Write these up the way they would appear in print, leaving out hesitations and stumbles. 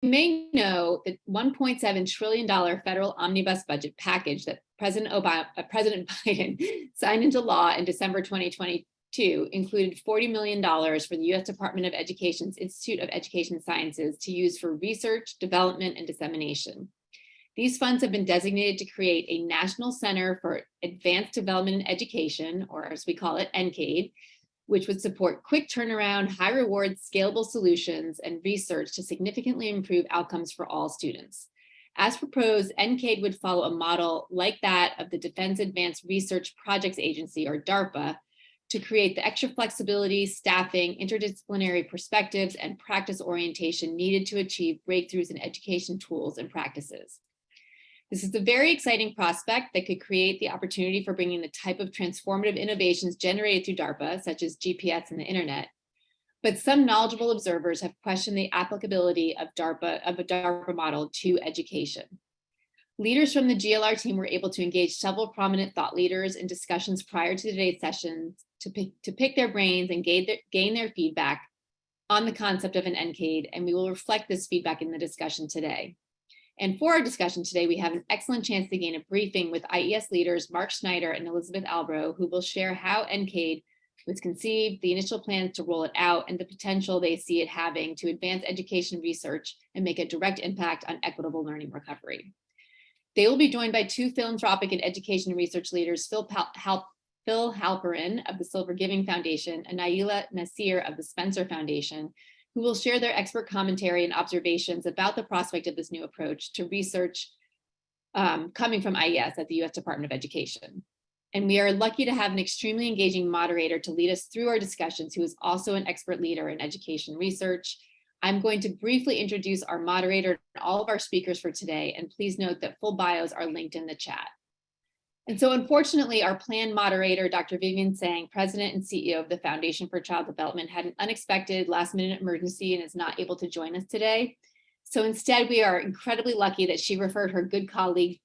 may know the $1.7 trillion federal omnibus budget package that President Biden signed into law in December 2022 included $40 million for the U.S. Department of Education's Institute of Education Sciences to use for research, development, and dissemination. These funds have been designated to create a National Center for Advanced Development in Education, or as we call it, NCADE, which would support quick turnaround, high reward, scalable solutions and research to significantly improve outcomes for all students. As proposed, NCADE would follow a model like that of the Defense Advanced Research Projects Agency, or DARPA, to create the extra flexibility, staffing, interdisciplinary perspectives, and practice orientation needed to achieve breakthroughs in education tools and practices. This is a very exciting prospect that could create the opportunity for bringing the type of transformative innovations generated through DARPA, such as GPS and the internet. But some knowledgeable observers have questioned the applicability of a DARPA model to education. Leaders from the GLR team were able to engage several prominent thought leaders in discussions prior to today's sessions to pick their brains and gain their feedback on the concept of an NCADE, and we will reflect this feedback in the discussion today. And for our discussion today, we have an excellent chance to gain a briefing with IES leaders Mark Schneider and Elizabeth Albro, who will share how NCADE was conceived, the initial plans to roll it out, and the potential they see it having to advance education research and make a direct impact on equitable learning recovery. They will be joined by two philanthropic and education research leaders, Phil Halperin of the Silver Giving Foundation and Nasir of the Spencer Foundation, who will share their expert commentary and observations about the prospect of this new approach to research coming from IES at the U.S. Department of Education. And we are lucky to have an extremely engaging moderator to lead us through our discussions, who is also an expert leader in education research. I'm going to briefly introduce our moderator and all of our speakers for today, and please note that full bios are linked in the chat. And so unfortunately, our planned moderator, Dr. Vivian Tseng, President and CEO of the Foundation for Child Development, had an unexpected last-minute emergency and is not able to join us today. So instead, we are incredibly lucky that she referred her good colleague,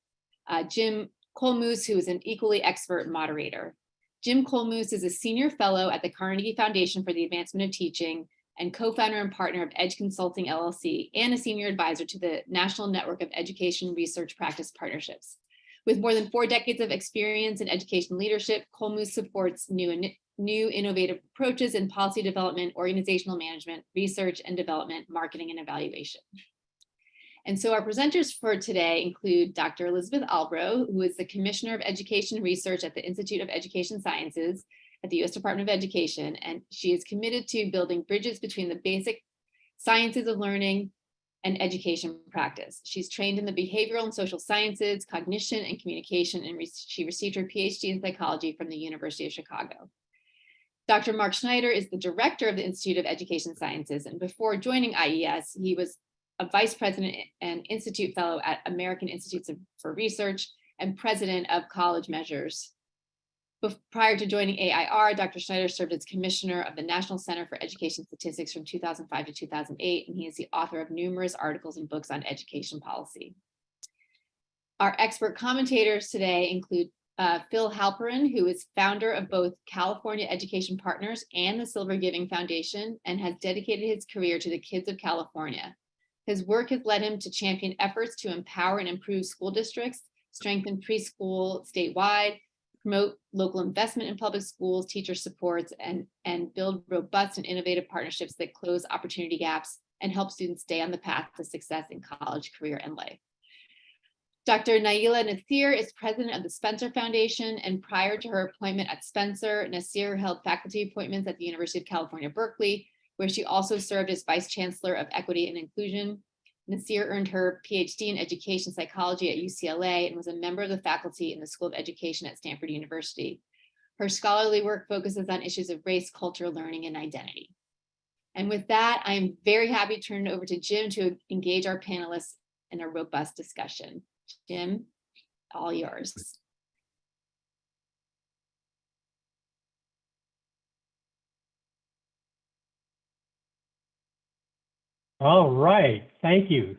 Jim Kolmus, who is an equally expert moderator. Jim Kolmus is a senior fellow at the Carnegie Foundation for the Advancement of Teaching and co-founder and partner of Edge Consulting LLC, and a senior advisor to the National Network of Education Research Practice Partnerships. With more than 4 decades of experience in education leadership, Kolmus supports new innovative approaches in policy development, organizational management, research and development, marketing and evaluation. And so our presenters for today include Dr. Elizabeth Albro, who is the Commissioner of Education Research at the Institute of Education Sciences at the U.S. Department of Education, and she is committed to building bridges between the basic sciences of learning and education practice. She's trained in the behavioral and social sciences, cognition and communication, and she received her Ph.D. in psychology from the University of Chicago. Dr. Mark Schneider is the director of the Institute of Education Sciences, and before joining IES, he was a vice president and institute fellow at American Institutes for Research and president of College Measures. Prior to joining AIR, Dr. Schneider served as commissioner of the National Center for Education Statistics from 2005 to 2008, and he is the author of numerous articles and books on education policy. Our expert commentators today include Phil Halperin, who is founder of both California Education Partners and the Silver Giving Foundation, and has dedicated his career to the kids of California. His work has led him to champion efforts to empower and improve school districts, strengthen preschool statewide, promote local investment in public schools, teacher supports, and build robust and innovative partnerships that close opportunity gaps and help students stay on the path to success in college, career, and life. Dr. Naila Nasir is president of the Spencer Foundation, and prior to her appointment at Spencer, Nasir held faculty appointments at the University of California, Berkeley, where she also served as vice chancellor of equity and inclusion. Nasir earned her Ph.D. in education psychology at UCLA and was a member of the faculty in the School of Education at Stanford University. Her scholarly work focuses on issues of race, culture, learning, and identity. And with that, I am very happy to turn it over to Jim to engage our panelists in a robust discussion. Jim, all yours. All right, thank you,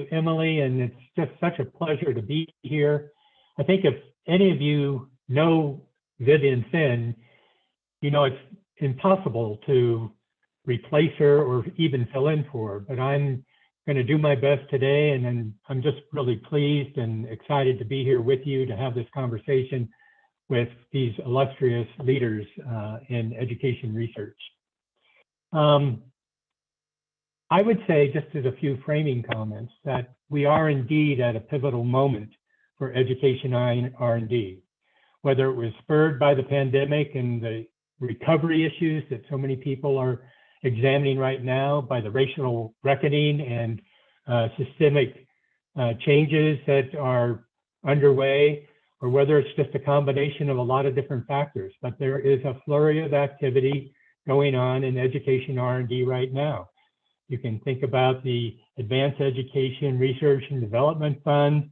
Emily, and it's just such a pleasure to be here. I think if any of you know Vivian Tseng, you know it's impossible to replace her or even fill in for her, but I'm going to do my best today, and then I'm just really pleased and excited to be here with you to have this conversation with these illustrious leaders in education research. I would say, just as a few framing comments, that we are indeed at a pivotal moment for education R&D, whether it was spurred by the pandemic and the recovery issues that so many people are examining right now, by the racial reckoning and systemic changes that are underway, or whether it's just a combination of a lot of different factors. But there is a flurry of activity going on in education R&D right now. You can think about the Advanced Education Research and Development Fund,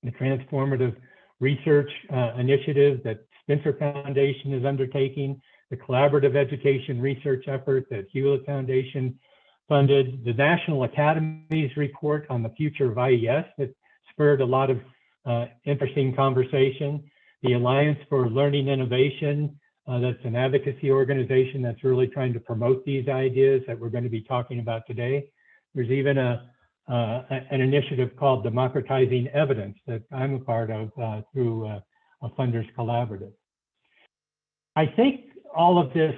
the Transformative Research Initiative that Spencer Foundation is undertaking, the collaborative education research effort that Hewlett Foundation funded, the National Academy's report on the future of IES that spurred a lot of interesting conversation, the Alliance for Learning Innovation, that's an advocacy organization that's really trying to promote these ideas that we're going to be talking about today. There's even an initiative called Democratizing Evidence that I'm a part of through a Funders Collaborative. I think all of this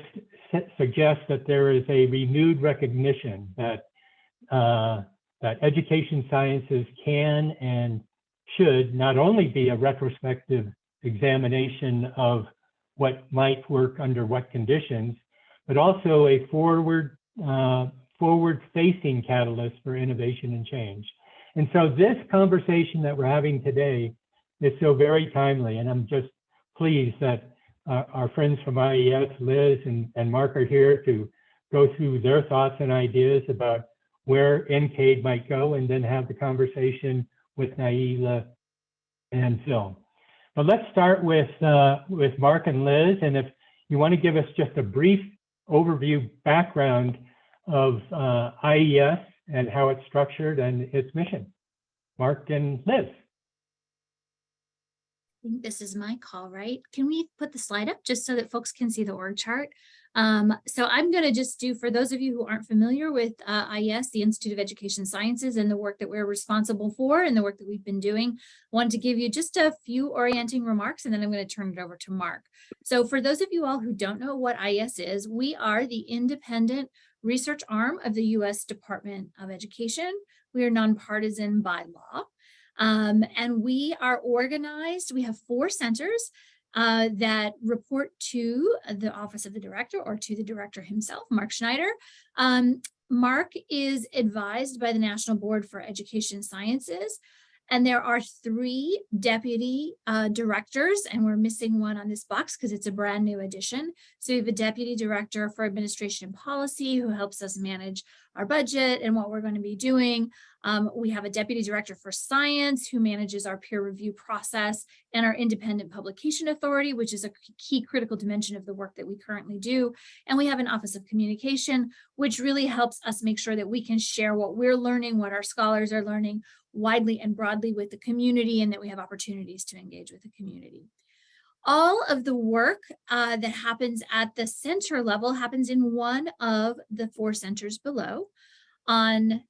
suggests that there is a renewed recognition that that education sciences can and should not only be a retrospective examination of what might work under what conditions, but also a forward-facing catalyst for innovation and change. And so this conversation that we're having today is so very timely, and I'm just pleased that our friends from IES, Liz and Mark, are here to go through their thoughts and ideas about where NCADE might go, and then have the conversation with Naila and Phil. But let's start with Mark and Liz, and if you want to give us just a brief overview background of IES and how it's structured and its mission. Mark and Liz. I think this is my call, right? Can we put the slide up just so that folks can see the org chart? So I'm going to just do, for those of you who aren't familiar with IES, the Institute of Education Sciences, and the work that we're responsible for and the work that we've been doing, I want to give you just a few orienting remarks, and then I'm going to turn it over to Mark. So for those of you all who don't know what IES is, we are the independent research arm of the U.S. Department of Education. We are nonpartisan by law. And we are organized, we have 4 centers that report to the Office of the Director, or to the Director himself, Mark Schneider. Mark is advised by the National Board for Education Sciences, and there are 3 deputy directors, and we're missing one on this box because it's a brand new addition. So we have a deputy director for administration and policy who helps us manage our budget and what we're going to be doing. We have a deputy director for science who manages our peer review process and our independent publication authority, which is a key critical dimension of the work that we currently do. And we have an office of communication, which really helps us make sure that we can share what we're learning, what our scholars are learning widely and broadly with the community, and that we have opportunities to engage with the community. All of the work that happens at the center level happens in one of the 4 centers below. On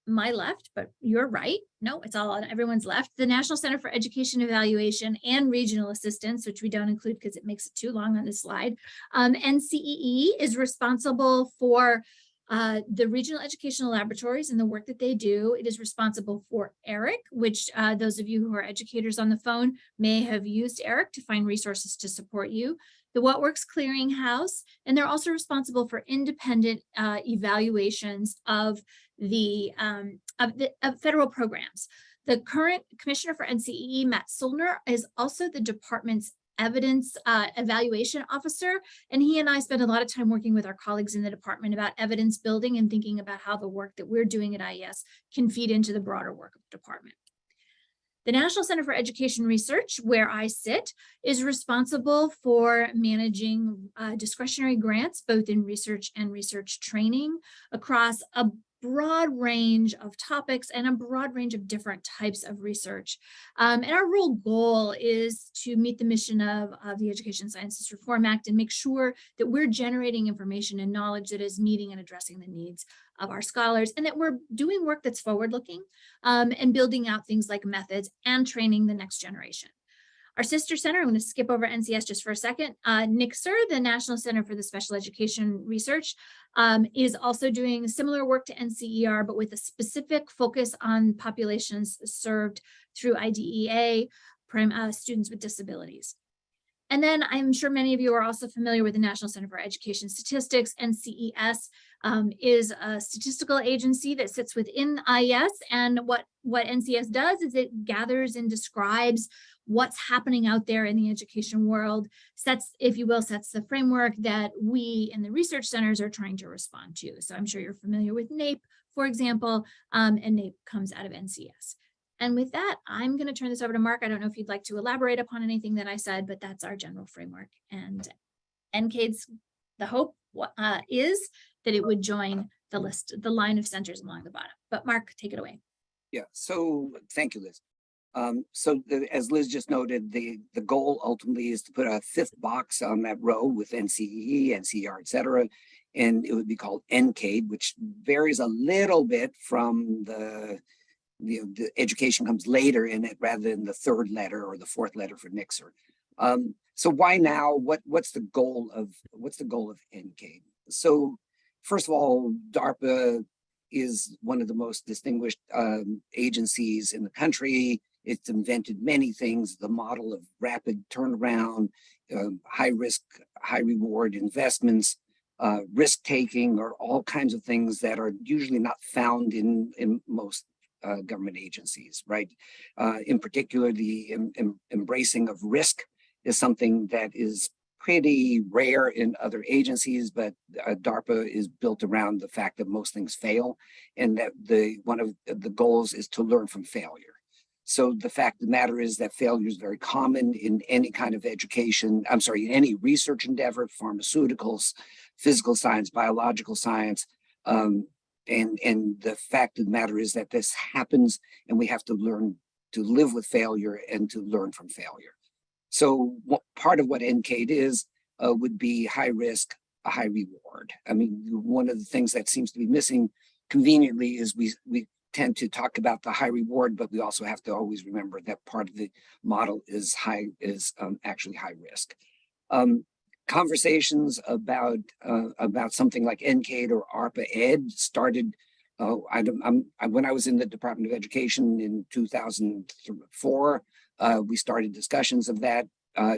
my left, but your right, no, it's all on everyone's left, the National Center for Education Evaluation and Regional Assistance, which we don't include because it makes it too long on this slide. NCEE is responsible for the regional educational laboratories and the work that they do. It is responsible for ERIC, which those of you who are educators on the phone may have used ERIC to find resources to support you. The What Works Clearinghouse, and they're also responsible for independent evaluations of the federal programs. The current commissioner for NCEE, Matt Solner, is also the department's evidence evaluation officer, and he and I spend a lot of time working with our colleagues in the department about evidence building and thinking about how the work that we're doing at IES can feed into the broader work of the department. The National Center for Education Research, where I sit, is responsible for managing discretionary grants, both in research and research training, across a broad range of topics and a broad range of different types of research. And our real goal is to meet the mission of the Education Sciences Reform Act and make sure that we're generating information and knowledge that is meeting and addressing the needs of our scholars, and that we're doing work that's forward-looking and building out things like methods and training the next generation. Our sister center, I'm going to skip over NCS just for a second. NCSR, the National Center for the Special Education Research, is also doing similar work to NCER, but with a specific focus on populations served through IDEA, students with disabilities. And then I'm sure many of you are also familiar with the National Center for Education Statistics. NCES is a statistical agency that sits within IES. And what NCS does is it gathers and describes what's happening out there in the education world, sets, if you will, sets the framework that we in the research centers are trying to respond to. So I'm sure you're familiar with NAEP, for example, and NAEP comes out of NCS. And with that, I'm going to turn this over to Mark. I don't know if you'd like to elaborate upon anything that I said, but that's our general framework. And NCADE's, the hope is that it would join the list, the line of centers along the bottom. But Mark, take it away. Yeah, so thank you, Liz. As Liz just noted, the goal ultimately is to put a fifth box on that row with NCEE, NCER, et cetera, and it would be called NCADE, which varies a little bit from the education comes later in it rather than the third letter or the fourth letter for NCSR. So why now? What's the goal of NCADE? So first of all, DARPA is one of the most distinguished agencies in the country. It's invented many things, the model of rapid turnaround, high risk, high reward investments, risk taking, or all kinds of things that are usually not found in most government agencies, right? In particular, the embracing of risk is something that is pretty rare in other agencies, but DARPA is built around the fact that most things fail, and that one of the goals is to learn from failure. So the fact of the matter is that failure is very common in any kind of education, in any research endeavor, pharmaceuticals, physical science, biological science, and the fact of the matter is that this happens, and we have to learn to live with failure and to learn from failure. So part of what NCADE is would be high risk, a high reward. I mean, one of the things that seems to be missing conveniently is we tend to talk about the high reward, but we also have to always remember that part of the model is actually high risk. Conversations about something like NCADE or ARPA Ed started when I was in the Department of Education in 2004. We started discussions of that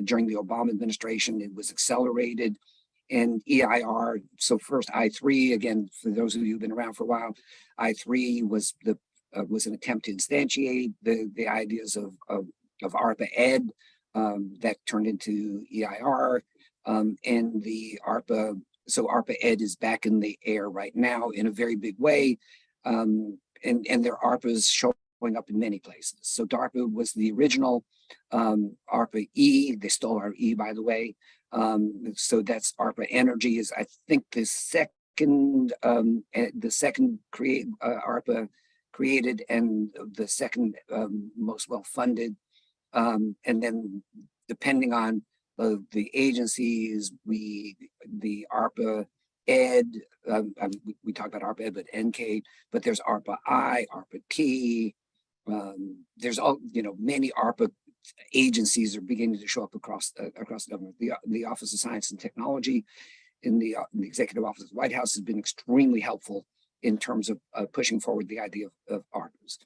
during the Obama administration. It was accelerated, and EIR. So first I3, again, for those of you who've been around for a while, I3 was an attempt to instantiate the ideas of ARPA Ed that turned into EIR. And the ARPA, so ARPA Ed is back in the air right now in a very big way. And there are ARPAs showing up in many places. So DARPA was the original ARPA E. They stole our E, by the way. So that's ARPA Energy is, I think, the second ARPA created and the second most well-funded. And then depending on the agencies, the ARPA Ed, we talk about ARPA Ed, but NCADE, but there's ARPA I, ARPA T. There's many ARPA agencies are beginning to show up across the government. The Office of Science and Technology in the Executive Office of the White House has been extremely helpful in terms of pushing forward the idea of ARPAs.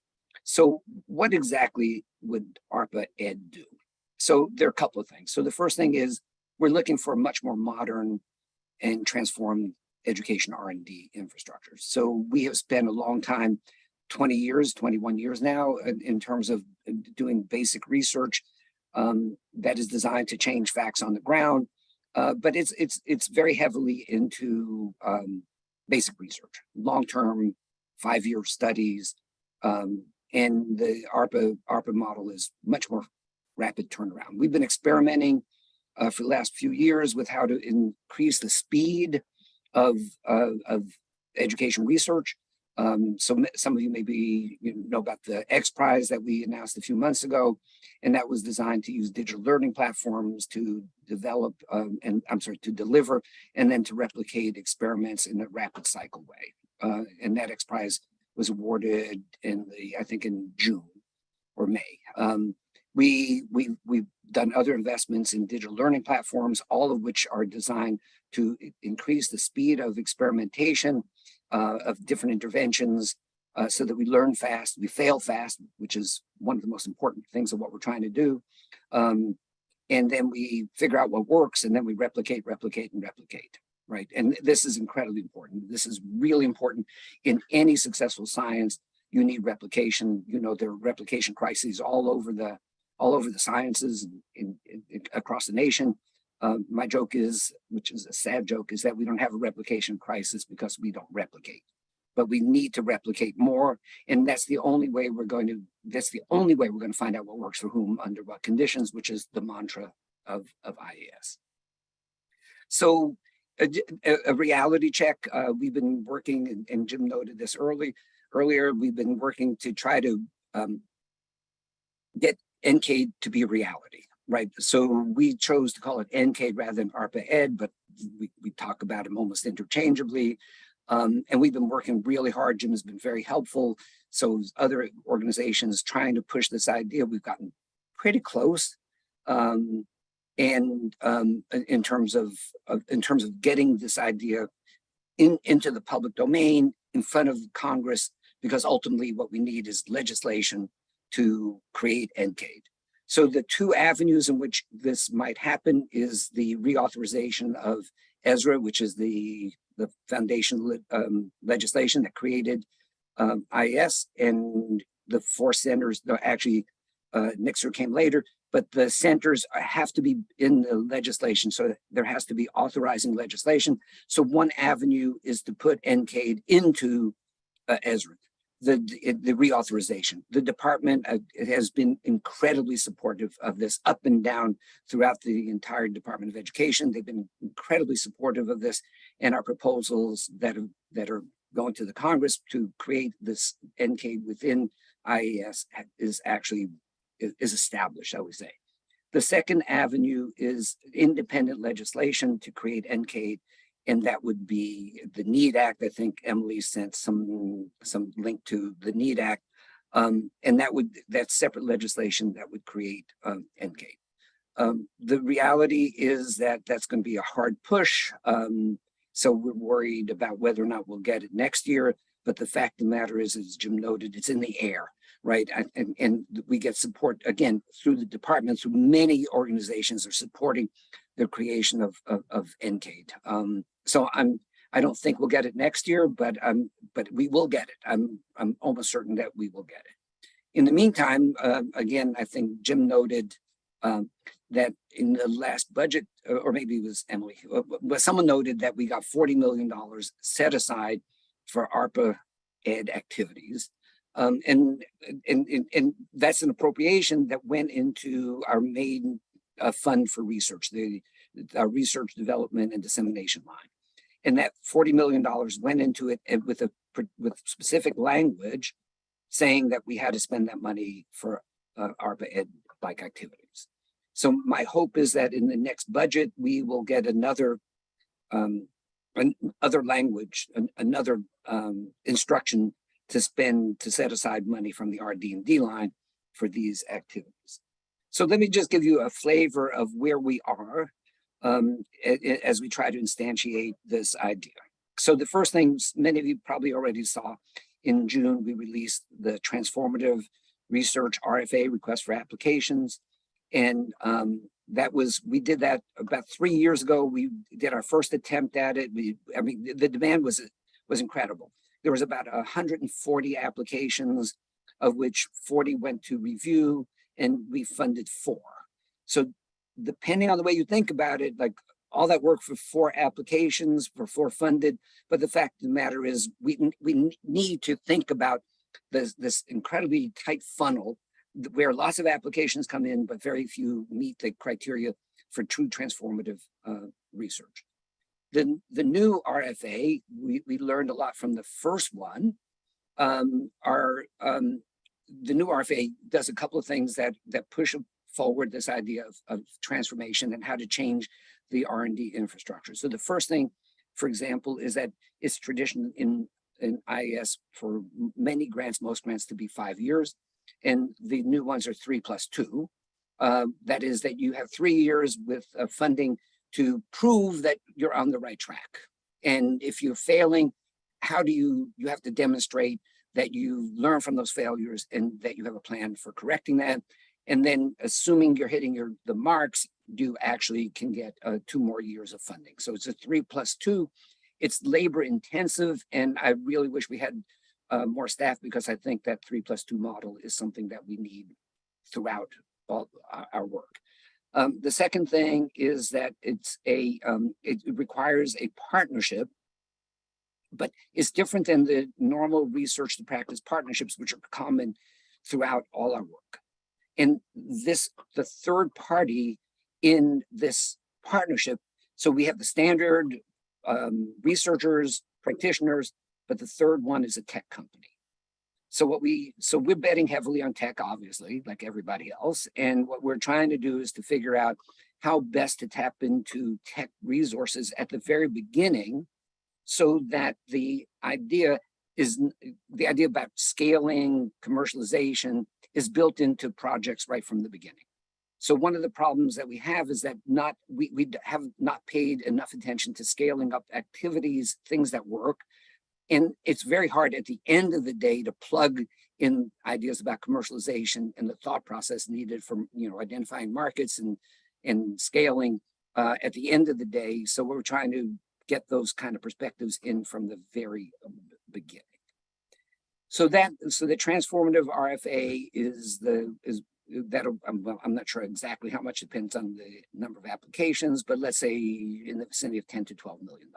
So what exactly would ARPA Ed do? So there are a couple of things. So the first thing is we're looking for a much more modern and transformed education R&D infrastructure. So we have spent a long time, 21 years now, in terms of doing basic research that is designed to change facts on the ground. But it's very heavily into basic research, long-term 5-year studies, and the ARPA model is much more rapid turnaround. We've been experimenting for the last few years with how to increase the speed of education research. So some of you maybe know about the X Prize that we announced a few months ago, and that was designed to use digital learning platforms to develop to deliver and then to replicate experiments in a rapid cycle way. and that X Prize was awarded I think in June or May. We've done other investments in digital learning platforms, all of which are designed to increase the speed of experimentation of different interventions, so that we learn fast, we fail fast, which is one of the most important things of what we're trying to do. And then we figure out what works, and then we replicate, right? And this is incredibly important. This is really important in any successful science. You need replication. You know, there are replication crises all over the sciences across the nation. My joke is, which is a sad joke, is that we don't have a replication crisis because we don't replicate. But we need to replicate more, and that's the only way we're going to find out what works for whom under what conditions, which is the mantra of IAS. So a reality check. We've been working, and Jim noted this earlier. We've been working to try to get NCADE to be a reality, right? So we chose to call it NCADE rather than ARPA Ed, but we talk about them almost interchangeably. And we've been working really hard. Jim has been very helpful. So other organizations trying to push this idea, we've gotten pretty close. And in terms of getting this idea into the public domain, in front of Congress, because ultimately what we need is legislation to create NCADE. So the two avenues in which this might happen is the reauthorization of ESRA, which is the foundation legislation that created IAS, and the four centers. Actually, NCADE came later, but the centers have to be in the legislation. So there has to be authorizing legislation. So one avenue is to put NCADE into ESRA. The reauthorization. The department has been incredibly supportive of this, up and down throughout the entire Department of Education. They've been incredibly supportive of this, and our proposals that are going to the Congress to create this NCADE within IAS is established, I would say. The second avenue is independent legislation to create NCADE, and that would be the NEAD Act. I think Emily sent some link to the NEAD Act, and that's separate legislation that would create NCADE. The reality is that that's going to be a hard push. So we're worried about whether or not we'll get it next year. But the fact of the matter is, as Jim noted, it's in the air, right? And we get support, again, through the department, through many organizations are supporting the creation of NCADE. So I don't think we'll get it next year, but we will get it. I'm almost certain that we will get it. In the meantime, again, I think Jim noted that in the last budget, or maybe it was Emily, but someone noted that we got $40 million set aside for ARPA Ed activities. And that's an appropriation that went into our main fund for research, our research development and dissemination line. And that $40 million went into it with specific language saying that we had to spend that money for ARPA Ed-like activities. So my hope is that in the next budget, we will get another language, another instruction to set aside money from the RD&D line for these activities. So let me just give you a flavor of where we are as we try to instantiate this idea. So the first thing, many of you probably already saw, in June, we released the transformative research RFA, request for applications. And we did that about 3 years ago. We did our first attempt at it. The demand was incredible. There was about 140 applications, of which 40 went to review, and we funded 4. So depending on the way you think about it, like all that work for 4 applications, for 4 funded, but the fact of the matter is we need to think about this incredibly tight funnel where lots of applications come in, but very few meet the criteria for true transformative research. The new RFA, we learned a lot from the first one. The new RFA does a couple of things that push forward this idea of transformation and how to change the R&D infrastructure. So the first thing, for example, is that it's tradition in in IES for many grants, most grants to be 5 years. And the new ones are 3+2. That is that you have 3 years with funding to prove that you're on the right track. And if you're failing, how do you have to demonstrate that you learn from those failures and that you have a plan for correcting that. And then assuming you're hitting the marks, you actually can get 2 more years of funding. So it's a 3+2. It's labor intensive. And I really wish we had more staff, because I think that 3+2 model is something that we need throughout all our work. The second thing is that it requires a partnership, but it's different than the normal research to practice partnerships, which are common throughout all our work. And the third party in this partnership, so we have the standard researchers, practitioners, but the third one is a tech company. So we're betting heavily on tech, obviously, like everybody else. And what we're trying to do is to figure out how best to tap into tech resources at the very beginning, so that the idea about scaling, commercialization is built into projects right from the beginning. So one of the problems that we have is that we have not paid enough attention to scaling up activities, things that work. And it's very hard at the end of the day to plug in ideas about commercialization and the thought process needed for identifying markets and scaling at the end of the day. So we're trying to get those kind of perspectives in from the very beginning. So the transformative RFA I'm not sure exactly how much, depends on the number of applications, but let's say in the vicinity of $10 to $12 million.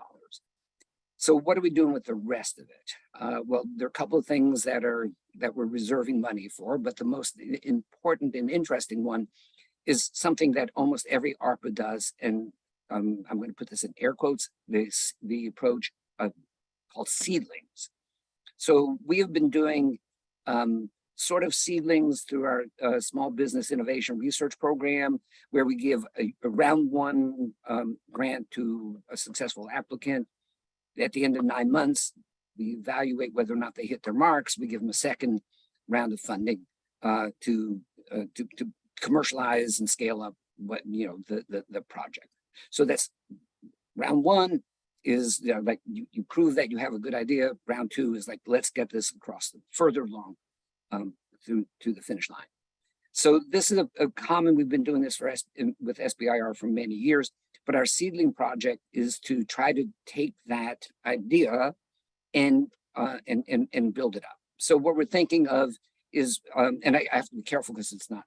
So what are we doing with the rest of it? Well, there are a couple of things that we're reserving money for, but the most important and interesting one is something that almost every ARPA does, and I'm going to put this in air quotes, the approach called seedlings. So we have been doing sort of seedlings through our Small Business Innovation Research Program, where we give a round one grant to a successful applicant. At the end of 9 months, we evaluate whether or not they hit their marks. We give them a second round of funding to commercialize and scale up the project. So that's round one is like you prove that you have a good idea. Round two is like, let's get this further along through to the finish line. So this is a common, we've been doing this with SBIR for many years, but our seedling project is to try to take that idea and build it up. So what we're thinking of is, and I have to be careful because it's not,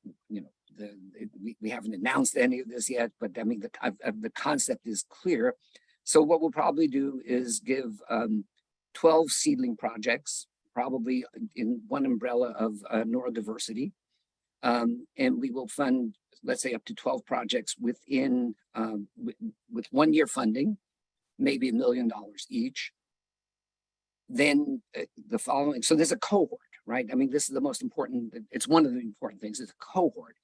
we haven't announced any of this yet, but I mean, the concept is clear. So what we'll probably do is give 12 seedling projects, probably in one umbrella of neurodiversity. And we will fund, let's say, up to 12 projects within with 1 year funding, maybe $1 million each. Then the following, so there's a cohort, right? I mean, this is the most important, it's one of the important things, is a cohort.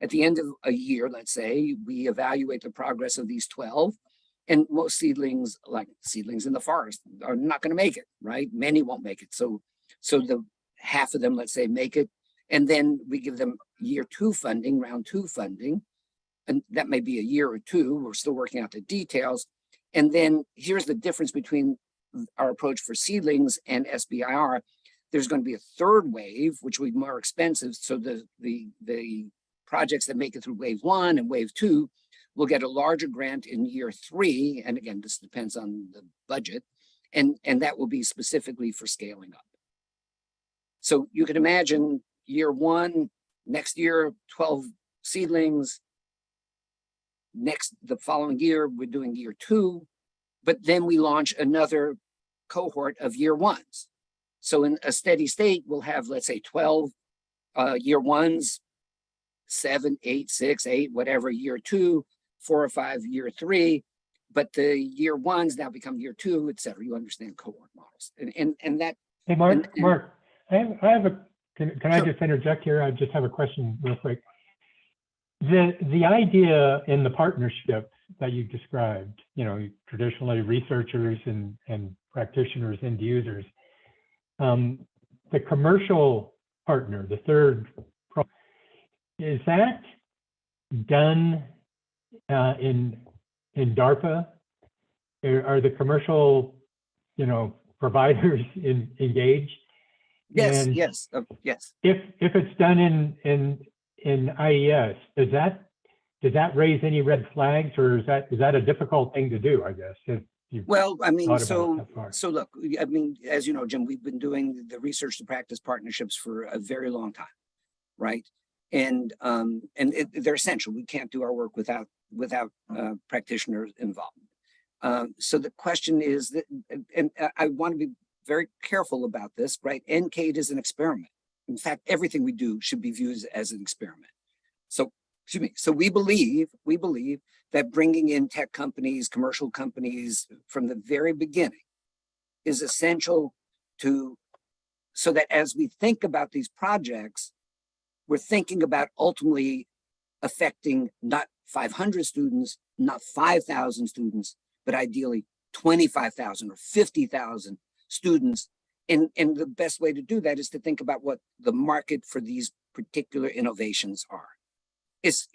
At the end of a year, let's say, we evaluate the progress of these 12, and most seedlings, like seedlings in the forest, are not going to make it, right? Many won't make it. So the half of them, let's say, make it. And then we give them year 2 funding, round 2 funding. And that may be a year or two. We're still working out the details. And then here's the difference between our approach for seedlings and SBIR. There's going to be a third wave, which will be more expensive. So the projects that make it through wave 1 and wave 2 will get a larger grant in year 3. And again, this depends on the budget. And that will be specifically for scaling up. So you can imagine year 1, next year, 12 seedlings. The following year, we're doing year 2, but then we launch another cohort of year 1s. So in a steady state, we'll have, let's say, 12 year 1s, 7, 8, 6, 8, whatever, year 2, 4 or 5, year 3, but the year 1s now become year 2, et cetera. You understand cohort models. And that. Hey, Mark, I have a, can I just interject here? I just have a question real quick. The idea in the partnership that you described, traditionally researchers and practitioners, end users, the commercial partner, the third, is that done in DARPA? Are the commercial, providers engaged? Yes, And yes, yes. If it's done in IES, does that raise any red flags, or is that a difficult thing to do? I guess. Well, I mean, thought about it that far. so look, I mean, as you know, Jim, we've been doing the research to practice partnerships for a very long time, right? And they're essential. We can't do our work without practitioners involved. So the question is that, and I want to be very careful about this, right? NCADE is an experiment. In fact, everything we do should be viewed as an experiment. So, excuse me. So we believe that bringing in tech companies, commercial companies from the very beginning is essential so that as we think about these projects, we're thinking about ultimately affecting not 500 students, not 5,000 students, but ideally 25,000 or 50,000 students. And the best way to do that is to think about what the market for these particular innovations are. It's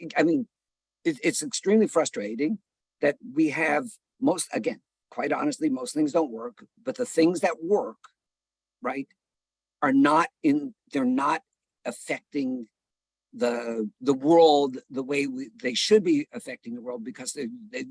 extremely frustrating that we have quite honestly, most things don't work, but the things that work, right, they're not affecting the world the way they should be affecting the world, because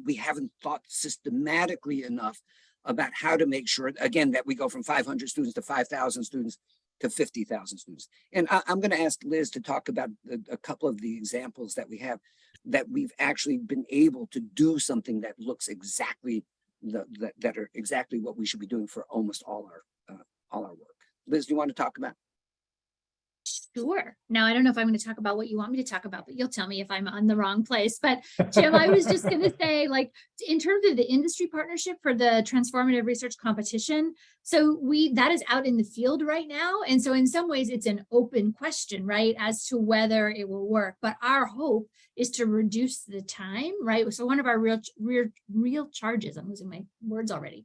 we haven't thought systematically enough about how to make sure, again, that we go from 500 students to 5,000 students to 50,000 students. And I'm going to ask Liz to talk about a couple of the examples that we have, that we've actually been able to do something that looks exactly that are exactly what we should be doing for almost all our work. Liz, do you want to talk about? Sure. Now, I don't know if I'm going to talk about what you want me to talk about, but you'll tell me if I'm on the wrong place. But Jim, I was just going to say, like, in terms of the industry partnership for the transformative research competition, so that is out in the field right now. And so in some ways it's an open question, right, as to whether it will work. But our hope is to reduce the time, right? So one of our real charges, I'm losing my words already,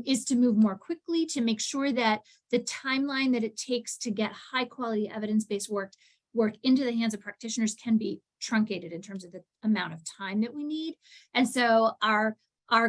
is to move more quickly, to make sure that the timeline that it takes to get high quality evidence-based work into the hands of practitioners can be truncated in terms of the amount of time that we need. And so our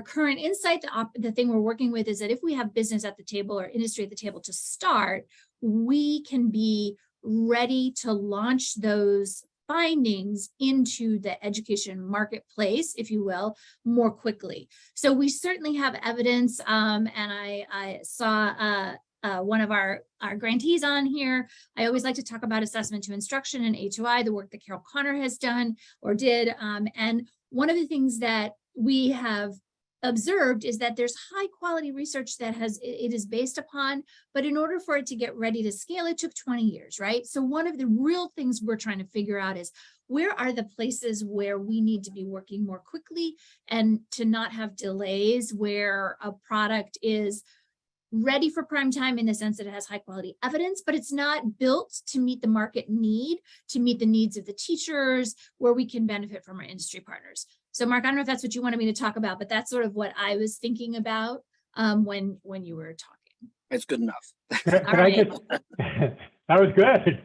current insight, the thing we're working with, is that if we have business at the table or industry at the table to start, we can be ready to launch those findings into the education marketplace, if you will, more quickly. So we certainly have evidence, and I saw one of our grantees on here. I always like to talk about assessment to instruction and A2I, the work that Carol Connor has done or did. And one of the things that we have observed is that there's high quality research that it is based upon, but in order for it to get ready to scale, it took 20 years, right? So one of the real things we're trying to figure out is, where are the places where we need to be working more quickly and to not have delays, where a product is ready for prime time in the sense that it has high quality evidence, but it's not built to meet the market need, to meet the needs of the teachers, where we can benefit from our industry partners. So Mark, I don't know if that's what you wanted me to talk about, but that's sort of what I was thinking about when you were talking. It's good enough. That was good.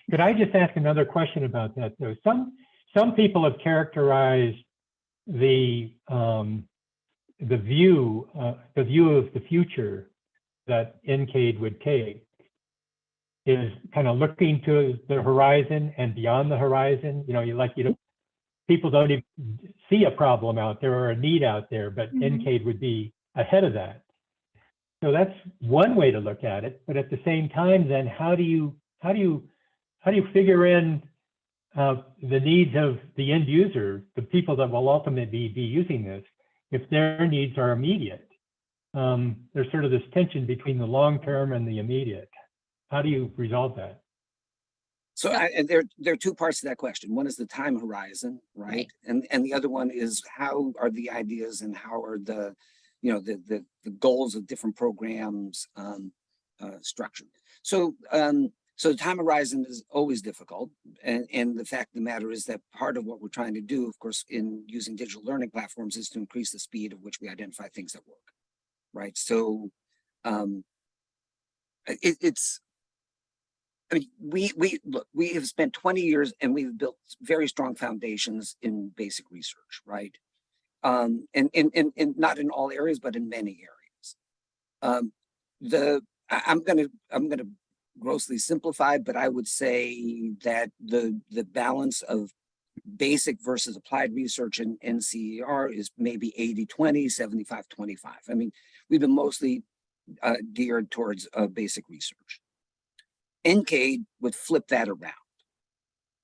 Could I just ask another question about that though? Some people have characterized the view of the future that NCADE would take is kind of looking to the horizon and beyond the horizon. People don't even see a problem out there or a need out there, but NCADE would be ahead of that. So that's one way to look at it. But at the same time, then how do you figure in the needs of the end user, the people that will ultimately be using this, if their needs are immediate? There's sort of this tension between the long term and the immediate. How do you resolve that? So there are two parts to that question. One is the time horizon, right? And the other one is, how are the ideas and how are the goals of different programs structured? So the time horizon is always difficult. And the fact of the matter is that part of what we're trying to do, of course, in using digital learning platforms, is to increase the speed at which we identify things that work, right? So it's, I mean, look, we have spent 20 years and we've built very strong foundations in basic research, right? And not in all areas, but in many areas. I'm gonna grossly simplify, but I would say that the balance of basic versus applied research in NCER is maybe 80-20, 75-25. I mean, we've been mostly geared towards basic research. NCADE would flip that around,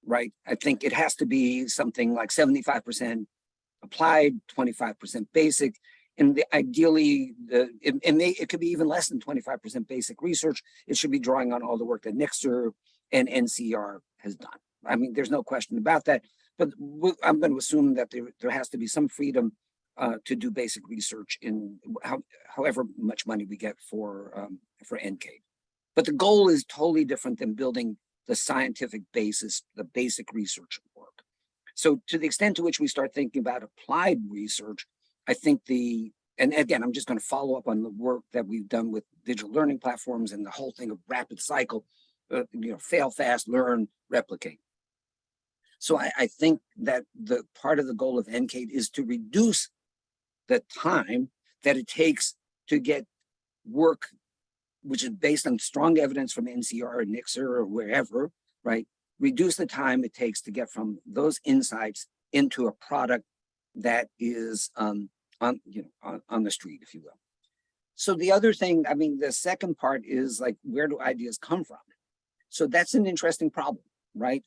right? I think it has to be something like 75% applied, 25% basic, and ideally, it could be even less than 25% basic research. It should be drawing on all the work that NICSR and NCR has done. I mean, there's no question about that, but I'm going to assume that there has to be some freedom to do basic research in however much money we get for NCADE. But the goal is totally different than building the scientific basis, the basic research work. So to the extent to which we start thinking about applied research, I think and again, I'm just going to follow up on the work that we've done with digital learning platforms and the whole thing of rapid cycle, fail fast, learn, replicate. So I think that the part of the goal of NCADE is to reduce the time that it takes to get work which is based on strong evidence from NCR or NICSR or wherever, right? Reduce the time it takes to get from those insights into a product that is on the street, if you will. So the other thing, I mean, the second part is like, where do ideas come from? So that's an interesting problem, right?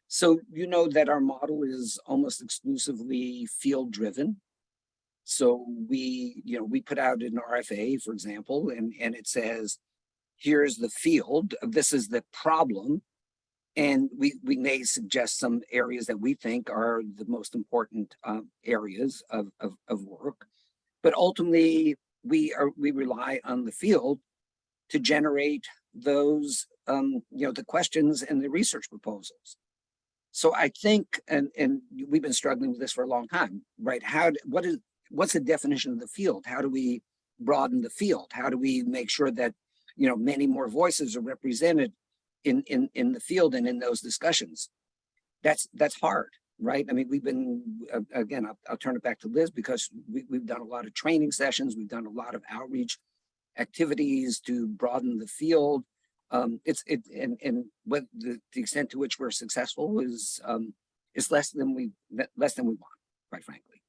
So you know that our model is almost exclusively field driven. So we put out an RFA, for example, and it says, here's the field, this is the problem. And we may suggest some areas that we think are the most important areas of work. But ultimately, we rely on the field to generate those, the questions and the research proposals. So I think, and we've been struggling with this for a long time, right? What's the definition of the field? How do we broaden the field? How do we make sure that, many more voices are represented in the field and in those discussions? That's hard, right? I mean, we've been, again, I'll turn it back to Liz because we've done a lot of training sessions. We've done a lot of outreach activities to broaden the field. And what the extent to which we're successful is less than we want, quite frankly.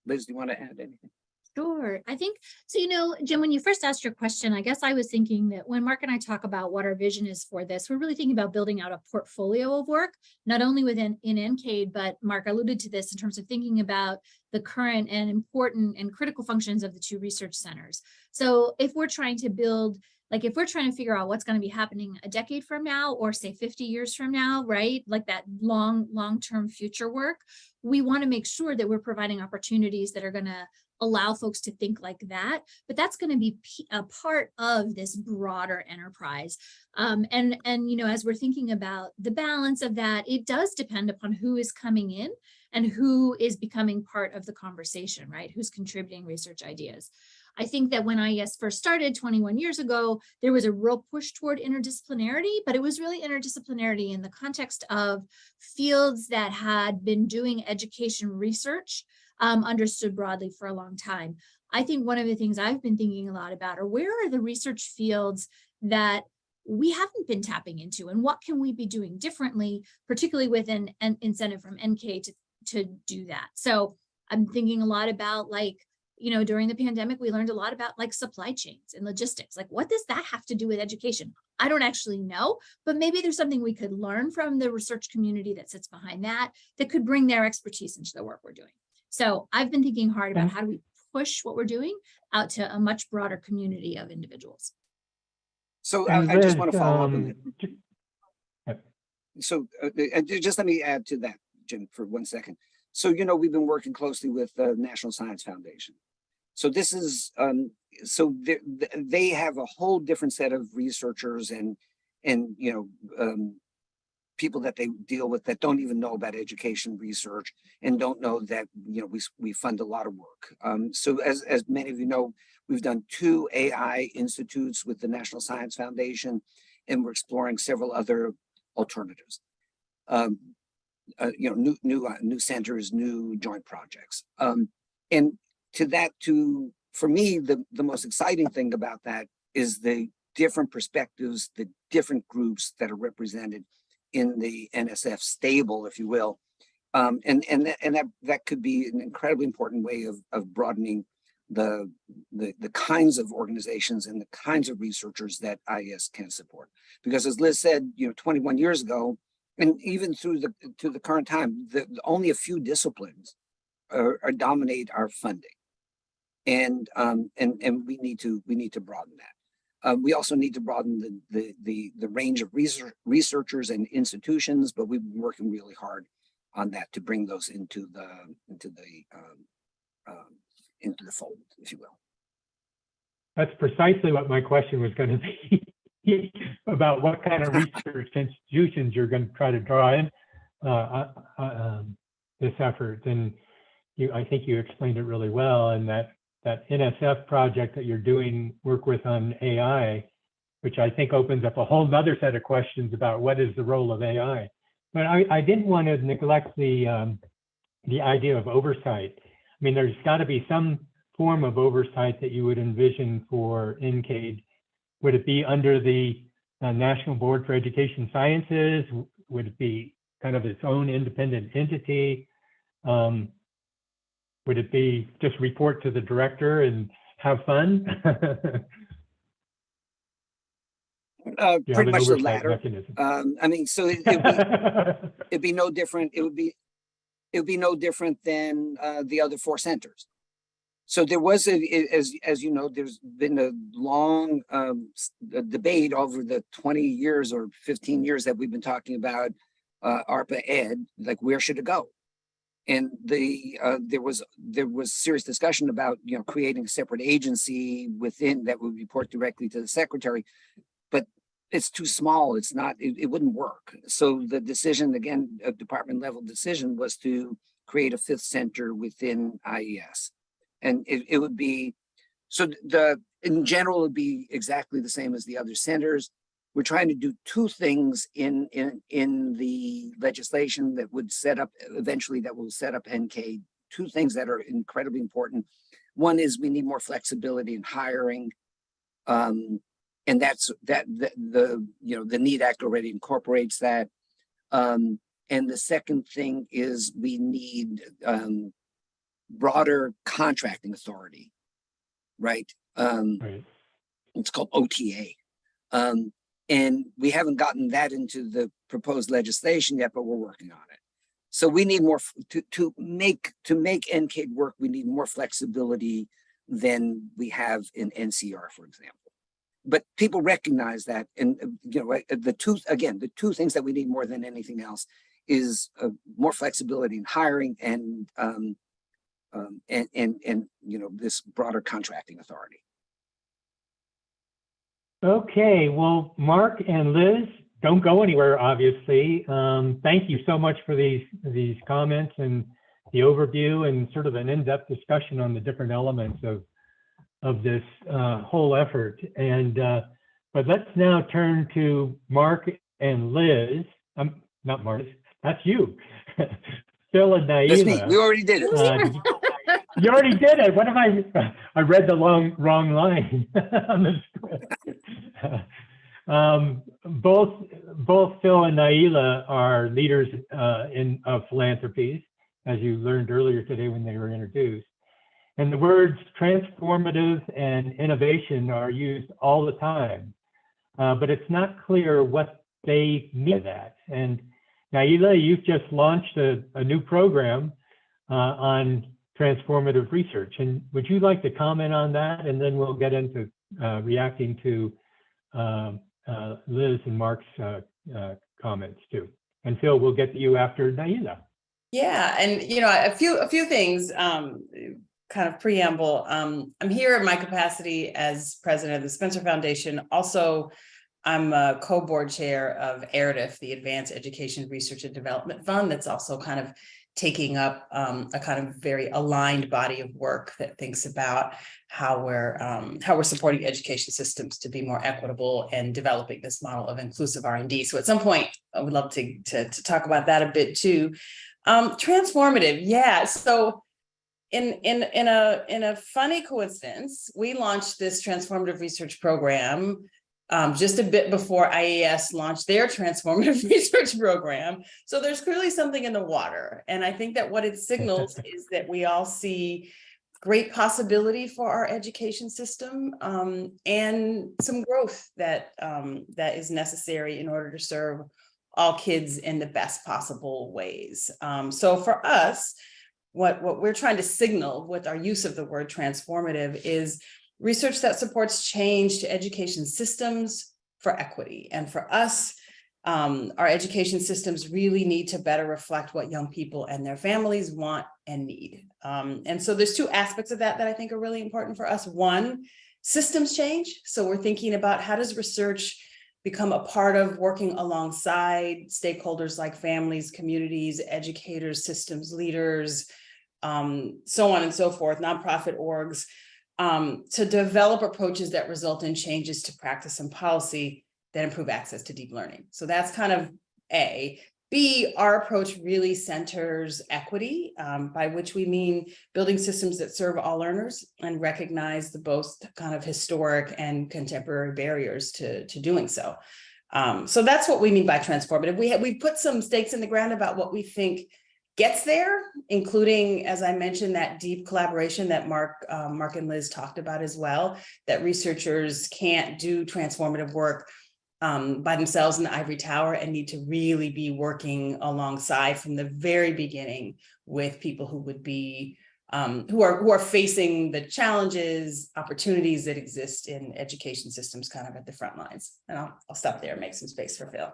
Liz, do you want to add anything? Sure. I think, so, Jim, when you first asked your question, I guess I was thinking that when Mark and I talk about what our vision is for this, we're really thinking about building out a portfolio of work, not only in NCADE, but Mark alluded to this in terms of thinking about the current and important and critical functions of the two research centers. So if we're trying to build, if we're trying to figure out what's going to be happening a decade from now, or say 50 years from now, right? Like that long-term future work, we want to make sure that we're providing opportunities that are going to allow folks to think like that, but that's going to be a part of this broader enterprise. And as we're thinking about the balance of that, it does depend upon who is coming in and who is becoming part of the conversation, right? Who's contributing research ideas. I think that when IES first started 21 years ago, there was a real push toward interdisciplinarity, but it was really interdisciplinarity in the context of fields that had been doing education research, understood broadly for a long time. I think one of the things I've been thinking a lot about are where are the research fields that we haven't been tapping into, and what can we be doing differently, particularly with an incentive from NCADE to do that. So I'm thinking a lot about during the pandemic, we learned a lot about supply chains and logistics. What does that have to do with education? I don't actually know, but maybe there's something we could learn from the research community that sits behind that could bring their expertise into the work we're doing. So I've been thinking hard about how do we push what we're doing out to a much broader community of individuals. So I just want to follow up on that. So just let me add to that, Jim, for 1 second. So, we've been working closely with the National Science Foundation. So this is, they have a whole different set of researchers and people that they deal with that don't even know about education research and don't know that, you know, we fund a lot of work. So as many of you know, we've done 2 AI institutes with the National Science Foundation, and we're exploring several other alternatives. You know, new centers, new joint projects. And for me, the most exciting thing about that is the different perspectives, the different groups that are represented in the NSF stable, if you will. And that could be an incredibly important way of broadening the kinds of organizations and the kinds of researchers that IES can support. Because as Liz said, you know, 21 years ago, and even to the current time, only a few disciplines dominate our funding, and we need to broaden that. We also need to broaden the range of researchers and institutions, but we've been working really hard on that to bring those into the fold, if you will. That's precisely what my question was going to be. About what kind of research institutions you're going to try to draw in this effort. And I think you explained it really well. And that NSF project that you're doing work with on AI, which I think opens up a whole nother set of questions about what is the role of AI. But I didn't want to neglect the idea of oversight. I mean, there's got to be some form of oversight that you would envision for NCADE. Would it be under the National Board for Education Sciences? Would it be kind of its own independent entity? Would it be just report to the director and have fun? Pretty much the latter. I mean, so it'd be no different. It would be no different than the other 4 centers. So there was, as you know, there's been a long debate over the 20 years or 15 years that we've been talking about ARPA Ed, like where should it go? And there was serious discussion about, you know, creating a separate agency within that would report directly to the secretary, but it's too small. It's not. It wouldn't work. So the decision, again, a department level decision, was to create a 5th center within IES. And it would be, so in general, it would be exactly the same as the other centers. We're trying to do 2 things in the legislation that would set up, eventually that will set up NCADE, 2 things that are incredibly important. One is we need more flexibility in hiring. And that's the NEED Act already incorporates that. And the second thing is we need broader contracting authority, right? Right. It's called OTA. And we haven't gotten that into the proposed legislation yet, but we're working on it. So we need more to make NCADE work. We need more flexibility than we have in NCR, for example. But people recognize that, and you know, the 2 things that we need more than anything else is more flexibility in hiring and you know, this broader contracting authority. Okay, well, Mark and Liz, don't go anywhere, obviously. Thank you so much for these comments and the overview and sort of an in-depth discussion on the different elements of this whole effort. And but let's now turn to Mark and Liz. Not Mark, that's you. Phil and Naila. That's me. We already did it. You already did it. What am I read the wrong line on the script. Both Phil and Naila are leaders of philanthropies, as you learned earlier today when they were introduced. And the words transformative and innovation are used all the time, but it's not clear what they mean by that. And Naila, you've just launched a new program on transformative research. And would you like to comment on that? And then we'll get into reacting to Liz and Mark's comments too. And Phil, we'll get to you after Naila. Yeah, and you know, a few things, kind of preamble. I'm here in my capacity as president of the Spencer Foundation, also I'm a co-board chair of ARDF, the Advanced Education Research and Development Fund, that's also kind of taking up a kind of very aligned body of work that thinks about how we're supporting education systems to be more equitable and developing this model of inclusive R&D. So at some point, I would love to talk about that a bit too. Transformative, yeah. So in a funny coincidence, we launched this transformative research program just a bit before IAS launched their transformative research program. So there's clearly something in the water. And I think that what it signals is that we all see great possibility for our education system and some growth that is necessary in order to serve all kids in the best possible ways. So for us, what we're trying to signal with our use of the word transformative is research that supports change to education systems for equity. And for us, our education systems really need to better reflect what young people and their families want and need. And so there's two aspects of that I think are really important for us. One, systems change. So we're thinking about how does research become a part of working alongside stakeholders like families, communities, educators, systems leaders, so on and so forth, nonprofit orgs, to develop approaches that result in changes to practice and policy that improve access to deep learning. So that's kind of A. B, our approach really centers equity, by which we mean building systems that serve all learners and recognize the both kind of historic and contemporary barriers to doing so. So that's what we mean by transformative. We put some stakes in the ground about what we think gets there, including, as I mentioned, that deep collaboration that Mark and Liz talked about as well, that researchers can't do transformative work by themselves in the ivory tower and need to really be working alongside from the very beginning with people who would be, who are facing the challenges, opportunities that exist in education systems kind of at the front lines. And I'll stop there and make some space for Phil.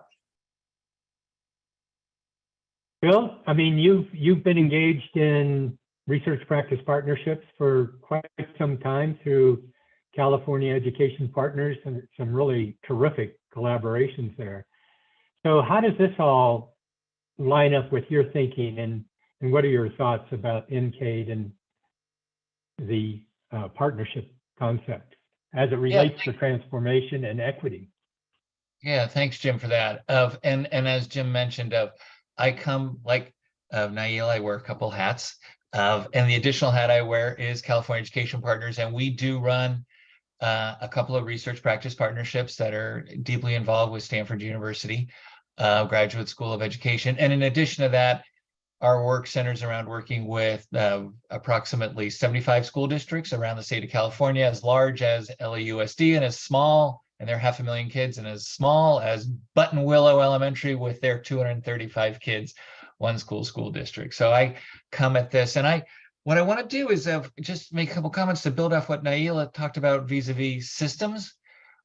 Phil, I mean, you've been engaged in research practice partnerships for quite some time through California Education Partners and some really terrific collaborations there. So how does this all line up with your thinking, and what are your thoughts about NCADE and the partnership concept as it relates to transformation and equity? Yeah, thanks, Jim, for that. And as Jim mentioned, I come like Nail, I wear a couple hats, and the additional hat I wear is California Education Partners, and we do run a couple of research practice partnerships that are deeply involved with Stanford University Graduate School of Education. And in addition to that, our work centers around working with approximately 75 school districts around the state of California, as large as LAUSD and as small, and they're 500,000 kids, and as small as Button Willow Elementary with their 235 kids, one school district. So I come at this, and what I want to do is just make a couple comments to build off what Naila talked about vis-a-vis systems,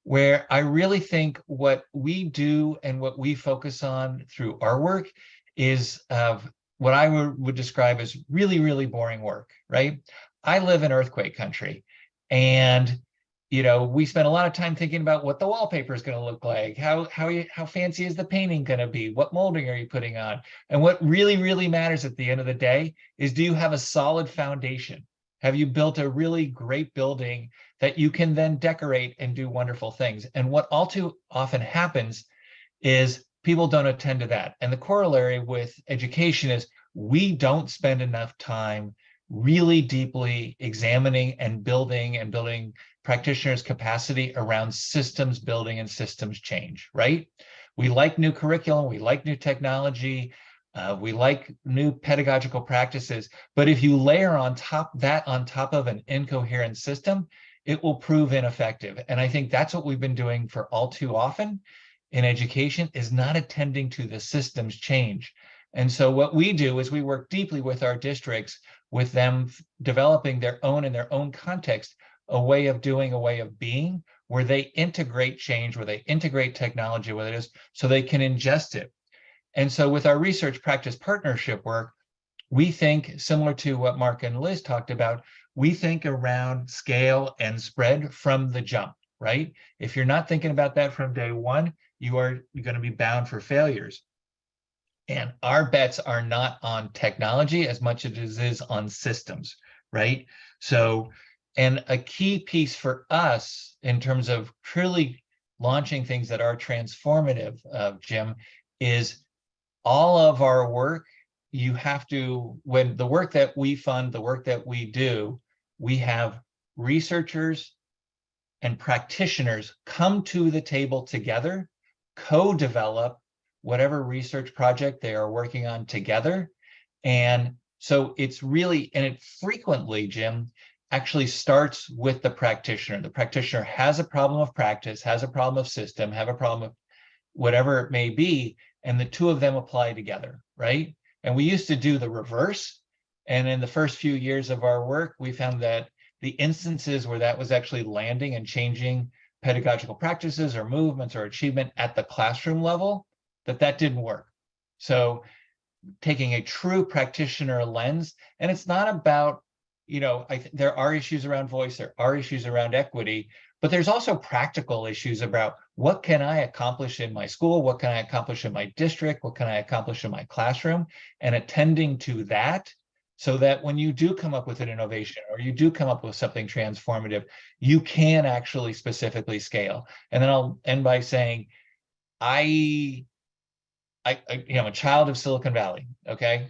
where I really think what we do and what we focus on through our work is what I would describe as really, really boring work, right? I live in earthquake country, and we spend a lot of time thinking about what the wallpaper is going to look like, how fancy is the painting going to be, what molding are you putting on, and what really, really matters at the end of the day is, do you have a solid foundation? Have you built a really great building that you can then decorate and do wonderful things? And what all too often happens is people don't attend to that. And the corollary with education is we don't spend enough time really deeply examining and building practitioners' capacity around systems building and systems change, right? We like new curriculum, we like new technology, we like new pedagogical practices, but if you layer on top of an incoherent system, it will prove ineffective. And I think that's what we've been doing for all too often in education, is not attending to the systems change. And so what we do is we work deeply with our districts, with them developing their own, in their own context, a way of doing, a way of being, where they integrate change, where they integrate technology, whether it is, so they can ingest it. And so with our research practice partnership work, we think, similar to what Mark and Liz talked about, we think around scale and spread from the jump. right? If you're not thinking about that from day one, you're going to be bound for failures. And our bets are not on technology as much as it is on systems, right? So, and a key piece for us in terms of truly launching things that are transformative, Jim, is all of our work, you have to, when the work that we fund, the work that we do, we have researchers and practitioners come to the table together, co-develop whatever research project they are working on together. And so it's really, and it frequently, Jim, actually starts with the practitioner. The practitioner has a problem of practice, has a problem of system, have a problem of whatever it may be, and the two of them apply together, right? And we used to do the reverse. And in the first few years of our work, we found that the instances where that was actually landing and changing pedagogical practices or movements or achievement at the classroom level, that didn't work. So taking a true practitioner lens, and it's not about, there are issues around voice, there are issues around equity, but there's also practical issues about what can I accomplish in my school? What can I accomplish in my district? What can I accomplish in my classroom? And attending to that so that when you do come up with an innovation or you do come up with something transformative, you can actually specifically scale. And then I'll end by saying, I'm a child of Silicon Valley, okay?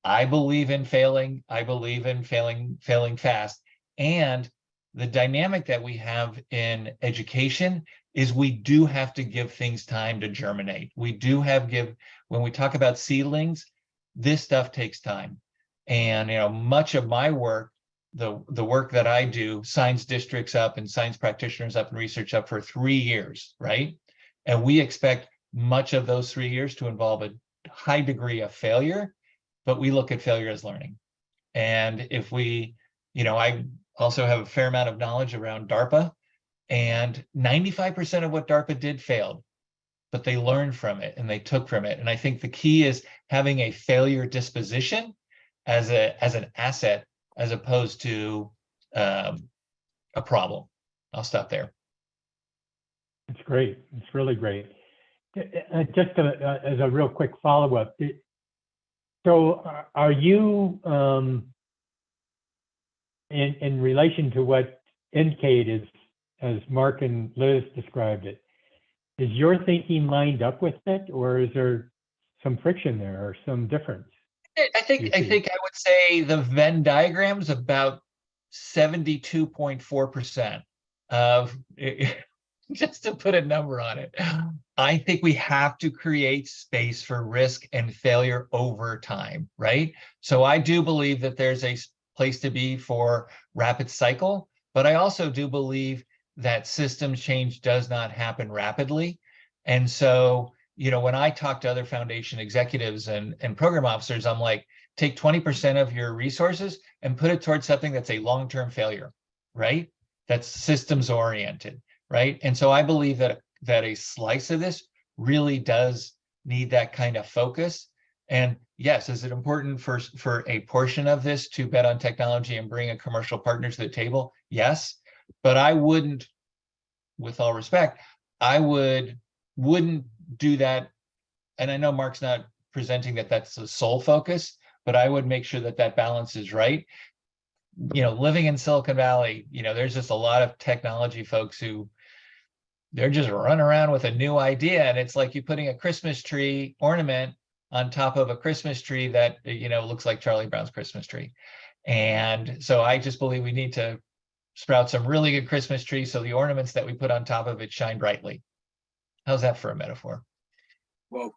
I believe in failing. I believe in failing fast. And the dynamic that we have in education is we do have to give things time to germinate. We do when we talk about seedlings, this stuff takes time. And, much of my work, the work that I do, signs districts up and signs practitioners up and research up for 3 years, right? And we expect much of those 3 years to involve a high degree of failure, but we look at failure as learning. And if we, I also have a fair amount of knowledge around DARPA, and 95% of what DARPA did failed, but they learned from it and they took from it. And I think the key is having a failure disposition as an asset, as opposed to a problem. I'll stop there. It's great. It's really great. Just as a real quick follow-up, so are you, in relation to what NCADE is, as Mark and Liz described it, is your thinking lined up with it, or is there some friction there or some difference? I think I would say the Venn diagram is about 72.4% of, just to put a number on it. I think we have to create space for risk and failure over time, right? So I do believe that there's a place to be for rapid cycle, but I also do believe that systems change does not happen rapidly. And so, when I talk to other foundation executives and program officers, I'm like, take 20% of your resources and put it towards something that's a long-term failure, right? That's systems oriented, right? And so I believe that a slice of this really does need that kind of focus. And yes, is it important for a portion of this to bet on technology and bring a commercial partner to the table? Yes, but I wouldn't, with all respect, I wouldn't do that. And I know Mark's not presenting that that's the sole focus, but I would make sure that balance is right. Living in Silicon Valley, there's just a lot of technology folks who they're just running around with a new idea. And it's like you putting a Christmas tree ornament on top of a Christmas tree that, looks like Charlie Brown's Christmas tree. And so I just believe we need to sprout some really good Christmas trees so the ornaments that we put on top of it shine brightly. How's that for a metaphor? Whoa.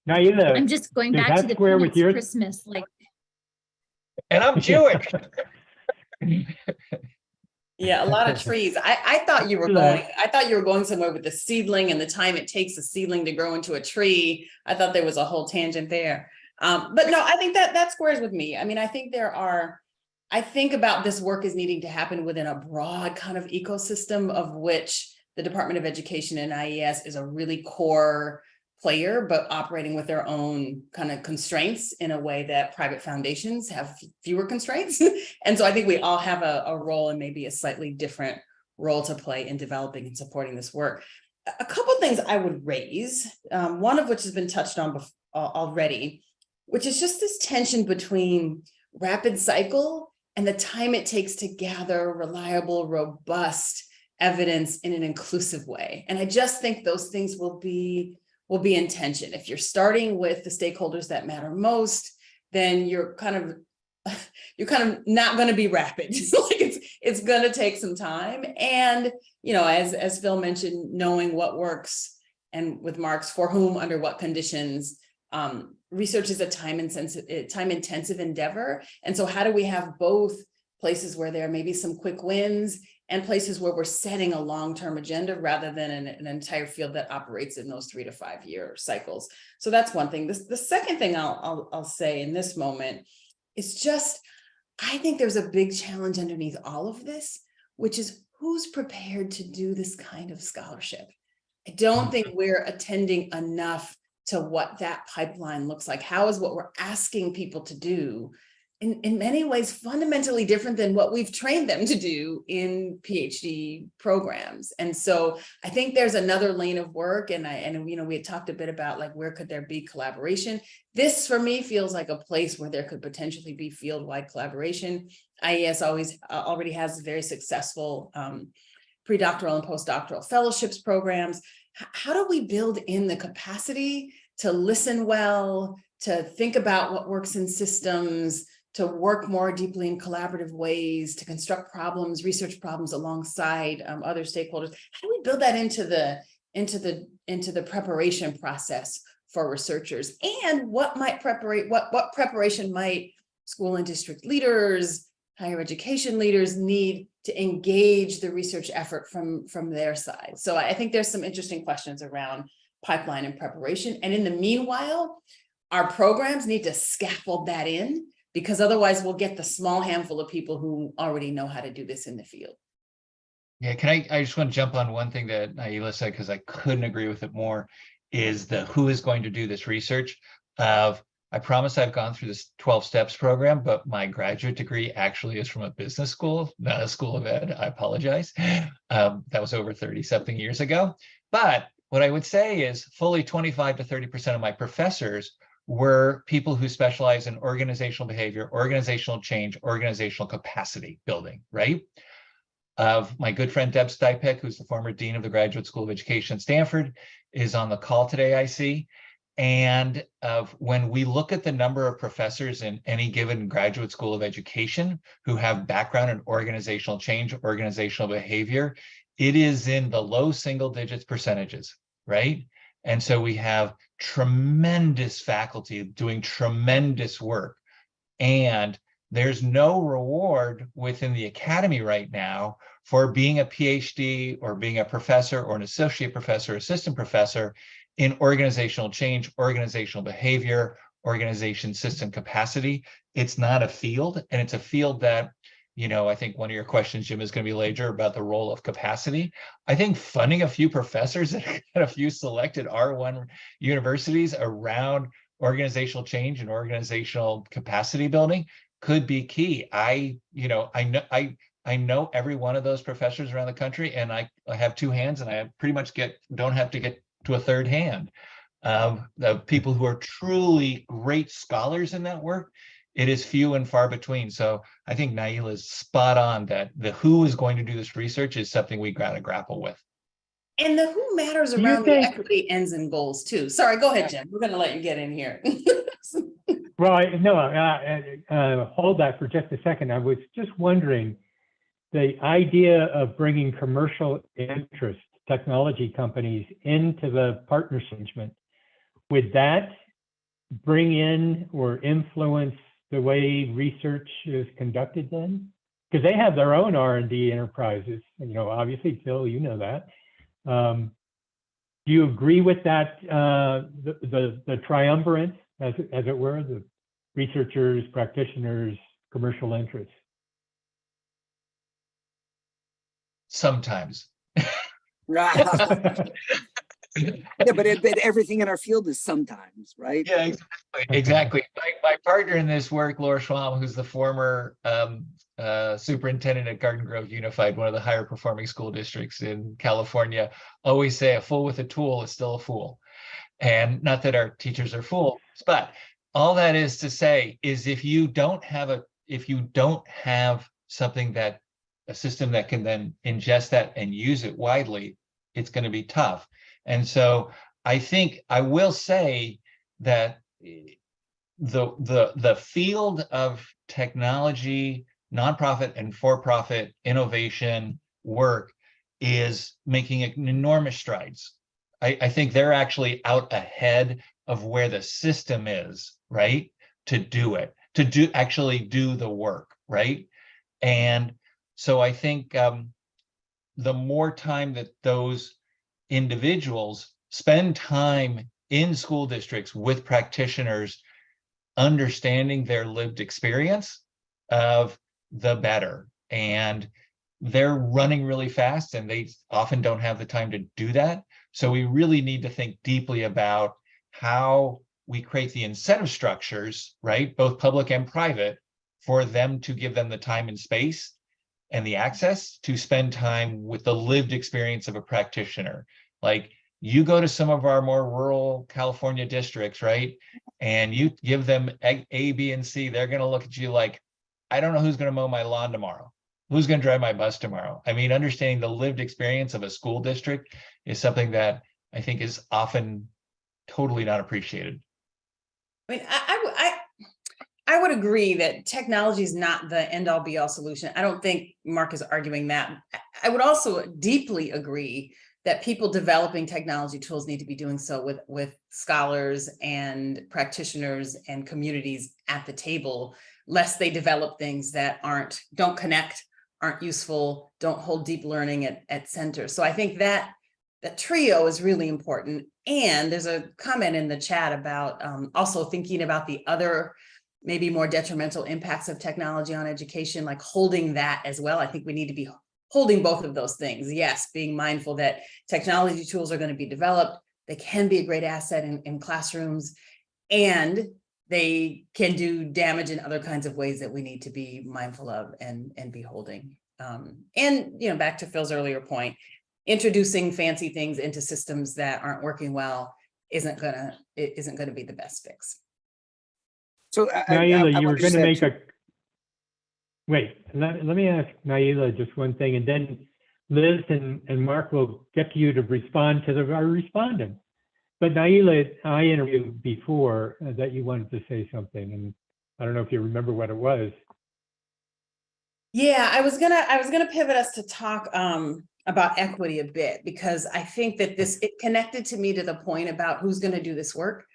Now, I'm just going back to the with your Christmas, like. And I'm Jewish. Yeah, a lot of trees. I thought you were going somewhere with the seedling and the time it takes a seedling to grow into a tree. I thought there was a whole tangent there. But no, I think that squares with me. I mean, I think I think about this work as needing to happen within a broad kind of ecosystem, of which the Department of Education and IES is a really core player, but operating with their own kind of constraints in a way that private foundations have fewer constraints. And so I think we all have a role, and maybe a slightly different role to play in developing and supporting this work. A couple of things I would raise, one of which has been touched on already, which is just this tension between rapid cycle and the time it takes to gather reliable, robust evidence in an inclusive way. And I just think those things will be in tension. If you're starting with the stakeholders that matter most, then you're kind of not going to be rapid. Like it's going to take some time. And, you know, as Phil mentioned, knowing what works and with marks for whom, under what conditions, research is a time-intensive endeavor. And so how do we have both places where there may be some quick wins and places where we're setting a long-term agenda rather than an entire field that operates in those 3 to 5 year cycles? So that's one thing. The second thing I'll say in this moment is just, I think there's a big challenge underneath all of this, which is who's prepared to do this kind of scholarship. I don't think we're attending enough to what that pipeline looks like. How is what we're asking people to do in many ways fundamentally different than what we've trained them to do in PhD programs. And so I think there's another lane of work, and you know, we had talked a bit about like, where could there be collaboration? This for me feels like a place where there could potentially be field-wide collaboration. IES already has very successful pre-doctoral and postdoctoral fellowships programs. How do we build in the capacity to listen well, to think about what works in systems, to work more deeply in collaborative ways, to construct problems, research problems alongside other stakeholders? How do we build that into the preparation process for researchers? And what preparation might school and district leaders, higher education leaders need to engage the research effort from their side? So I think there's some interesting questions around pipeline and preparation. And in the meanwhile, our programs need to scaffold that in, because otherwise we'll get the small handful of people who already know how to do this in the field. Yeah, I just want to jump on one thing that Naila said, because I couldn't agree with it more, is the who is going to do this research. I promise I've gone through this 12 steps program, but my graduate degree actually is from a business school, not a school of ed. I apologize. That was over 30 something years ago. But what I would say is fully 25 to 30% of my professors were people who specialize in organizational behavior, organizational change, organizational capacity building, right? My good friend Deb Stipek, who's the former dean of the Graduate School of Education at Stanford, is on the call today, I see. And when we look at the number of professors in any given graduate school of education who have background in organizational change, organizational behavior, it is in the low single digits percentages, right? And so we have tremendous faculty doing tremendous work. And there's no reward within the academy right now for being a PhD or being a professor or an associate professor, assistant professor in organizational change, organizational behavior, organization system capacity. It's not a field, and it's a field that, you know, I think one of your questions, Jim, is going to be later about the role of capacity. I think funding a few professors at a few selected R1 universities around organizational change and organizational capacity building could be key. I know every one of those professors around the country, and I have two hands, and I pretty much don't have to get to a third hand. The people who are truly great scholars in that work, it is few and far between. So I think Naila is spot on that the who is going to do this research is something we got to grapple with. And the who matters around the equity ends and goals too. Sorry, go ahead, Jim. We're going to let you get in here. Right. No, hold that for just a second. I was just wondering, the idea of bringing commercial interest technology companies into the partnership arrangement, would that bring in or influence the way research is conducted then? Because they have their own R&D enterprises. You know, obviously, Phil, you know that. Do you agree with that, the triumvirate, as it were, the researchers, practitioners, commercial interests? Sometimes. Yeah, but everything in our field is sometimes, right? Yeah, exactly. Exactly. My partner in this work, Laura Schwam, who's the former superintendent at Garden Grove Unified, one of the higher performing school districts in California, always say a fool with a tool is still a fool. And not that our teachers are fools, but all that is to say is if you don't have something a system that can then ingest that and use it widely, it's going to be tough. And so I think I will say that the field of technology, nonprofit and for-profit innovation work is making enormous strides. I think they're actually out ahead of where the system is, right? To do it, actually do the work, right? And so I think the more time that those individuals spend time in school districts with practitioners, understanding their lived experience of, the better. And they're running really fast and they often don't have the time to do that. So we really need to think deeply about how we create the incentive structures, right, both public and private, for them to give them the time and space and the access to spend time with the lived experience of a practitioner. Like, you go to some of our more rural California districts, right, and you give them A, B, and C, they're going to look at you like, I don't know who's going to mow my lawn tomorrow. Who's going to drive my bus tomorrow? I mean, understanding the lived experience of a school district is something that I think is often totally not appreciated. I mean, I would agree that technology is not the end all be all solution. I don't think Mark is arguing that. I would also deeply agree that people developing technology tools need to be doing so with scholars and practitioners and communities at the table, lest they develop things that don't connect, aren't useful, don't hold deep learning at center. So I think that trio is really important. And there's a comment in the chat about also thinking about the other maybe more detrimental impacts of technology on education, like holding that as well. I think we need to be holding both of those things. Yes, being mindful that technology tools are going to be developed. They can be a great asset in classrooms, and they can do damage in other kinds of ways that we need to be mindful of and be holding. And back to Phil's earlier point, introducing fancy things into systems that aren't working well isn't gonna be the best fix. So Naila, you were going to make wait. Let me ask Naila just one thing, and then Liz and Mark will get to you to respond to our respondent. But Naila, I interviewed before that you wanted to say something, and I don't know if you remember what it was. Yeah, I was gonna pivot us to talk about equity a bit, because I think that it connected to me to the point about who's going to do this work.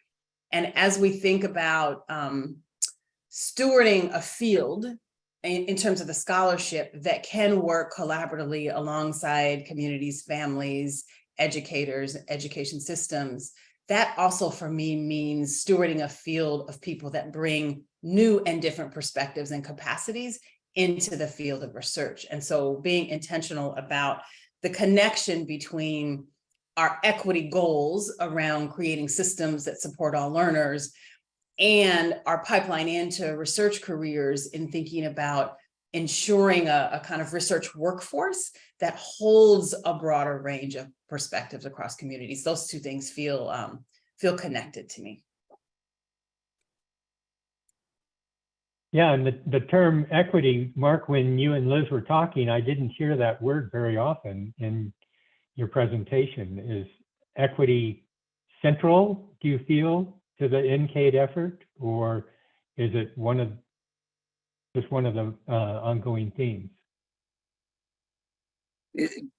And as we think about stewarding a field in terms of the scholarship that can work collaboratively alongside communities, families, educators, education systems, that also for me means stewarding a field of people that bring new and different perspectives and capacities into the field of research. And so being intentional about the connection between our equity goals around creating systems that support all learners and our pipeline into research careers, in thinking about ensuring a kind of research workforce that holds a broader range of perspectives across communities. Those two things feel connected to me. Yeah, and the term equity, Mark, when you and Liz were talking, I didn't hear that word very often in your presentation. Is equity central, do you feel, to the NCADE effort, or is it just one of the ongoing themes?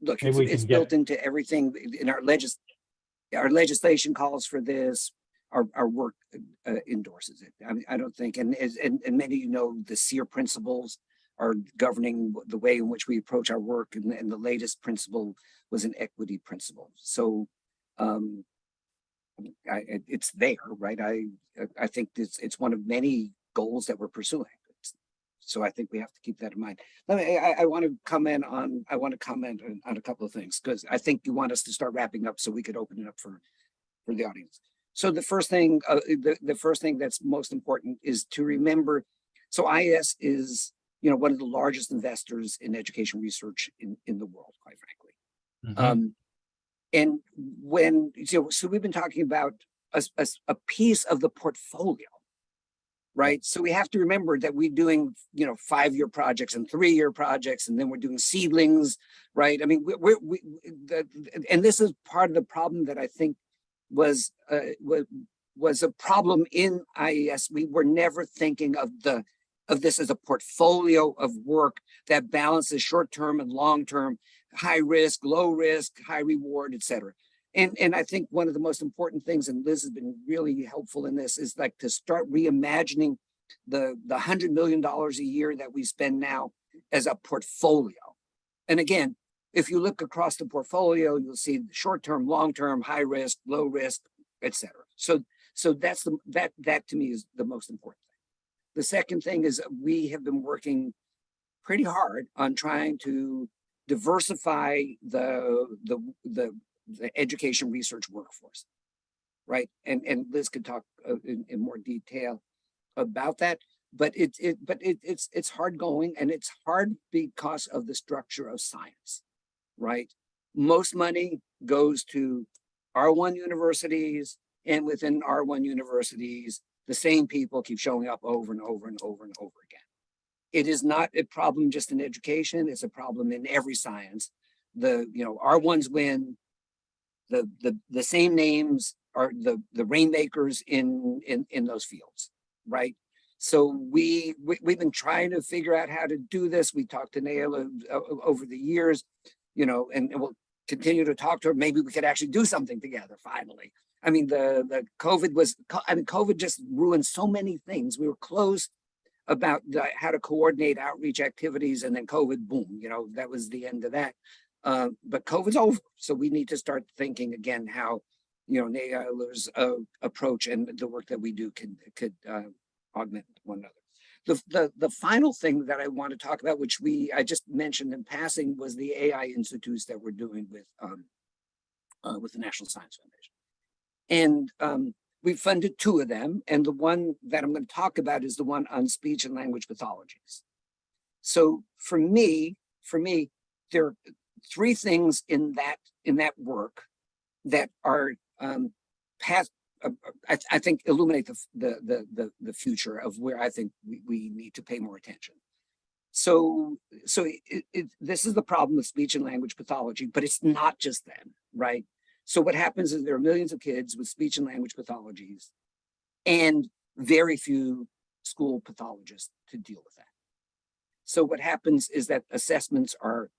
Look, it's built into everything in our legislation calls for this. Our work endorses it. I don't think, and many the SEER principles are governing the way in which we approach our work, and the latest principle was an equity principle. So it's there, right? I think it's one of many goals that we're pursuing. So I think we have to keep that in mind. I want to comment on a couple of things, because I think you want us to start wrapping up so we could open it up for the audience. So the first thing, the first thing that's most important is to remember. So IES is, you know, one of the largest investors in education research in the world, quite frankly. And when, so we've been talking about a piece of the portfolio, right? So we have to remember that we're doing, you know, 5-year projects and 3-year projects, and then we're doing seedlings, right? I mean, and this is part of the problem that I think was a problem in IES. We were never thinking of this as a portfolio of work that balances short-term and long-term, high risk, low risk, high reward, et cetera. And I think one of the most important things, and Liz has been really helpful in this, is like to start reimagining the $100 million a year that we spend now as a portfolio. And again, if you look across the portfolio, you'll see short-term, long-term, high risk, low risk, et cetera. So that's that to me is the most important thing. The second thing is we have been working pretty hard on trying to diversify the education research workforce, right? And Liz could talk in more detail about that, but it's hard going, and it's hard because of the structure of science, right? Most money goes to R1 universities, and within R1 universities, the same people keep showing up over and over and over and over again. It is not a problem just in education, it's a problem in every science. R1s win, the same names are the rainmakers in those fields, right? So we've been trying to figure out how to do this. We talked to Naila over the years, and we'll continue to talk to her. Maybe we could actually do something together finally. I mean, the COVID just ruined so many things. We were close about how to coordinate outreach activities, and then COVID, boom, that was the end of that. But COVID's over, so we need to start thinking again how, Naila's approach and the work that we do could augment one another. The final thing that I want to talk about, which I just mentioned in passing, was the AI institutes that we're doing with the National Science Foundation. And we funded 2 of them, and the one that I'm going to talk about is the one on speech and language pathologies. So for me, there are 3 things in that work that are I think illuminate the future of where I think we need to pay more attention. So this is the problem with speech and language pathology, but it's not just them, right? So what happens is there are millions of kids with speech and language pathologies and very few school pathologists to deal with that. So what happens is that assessments are,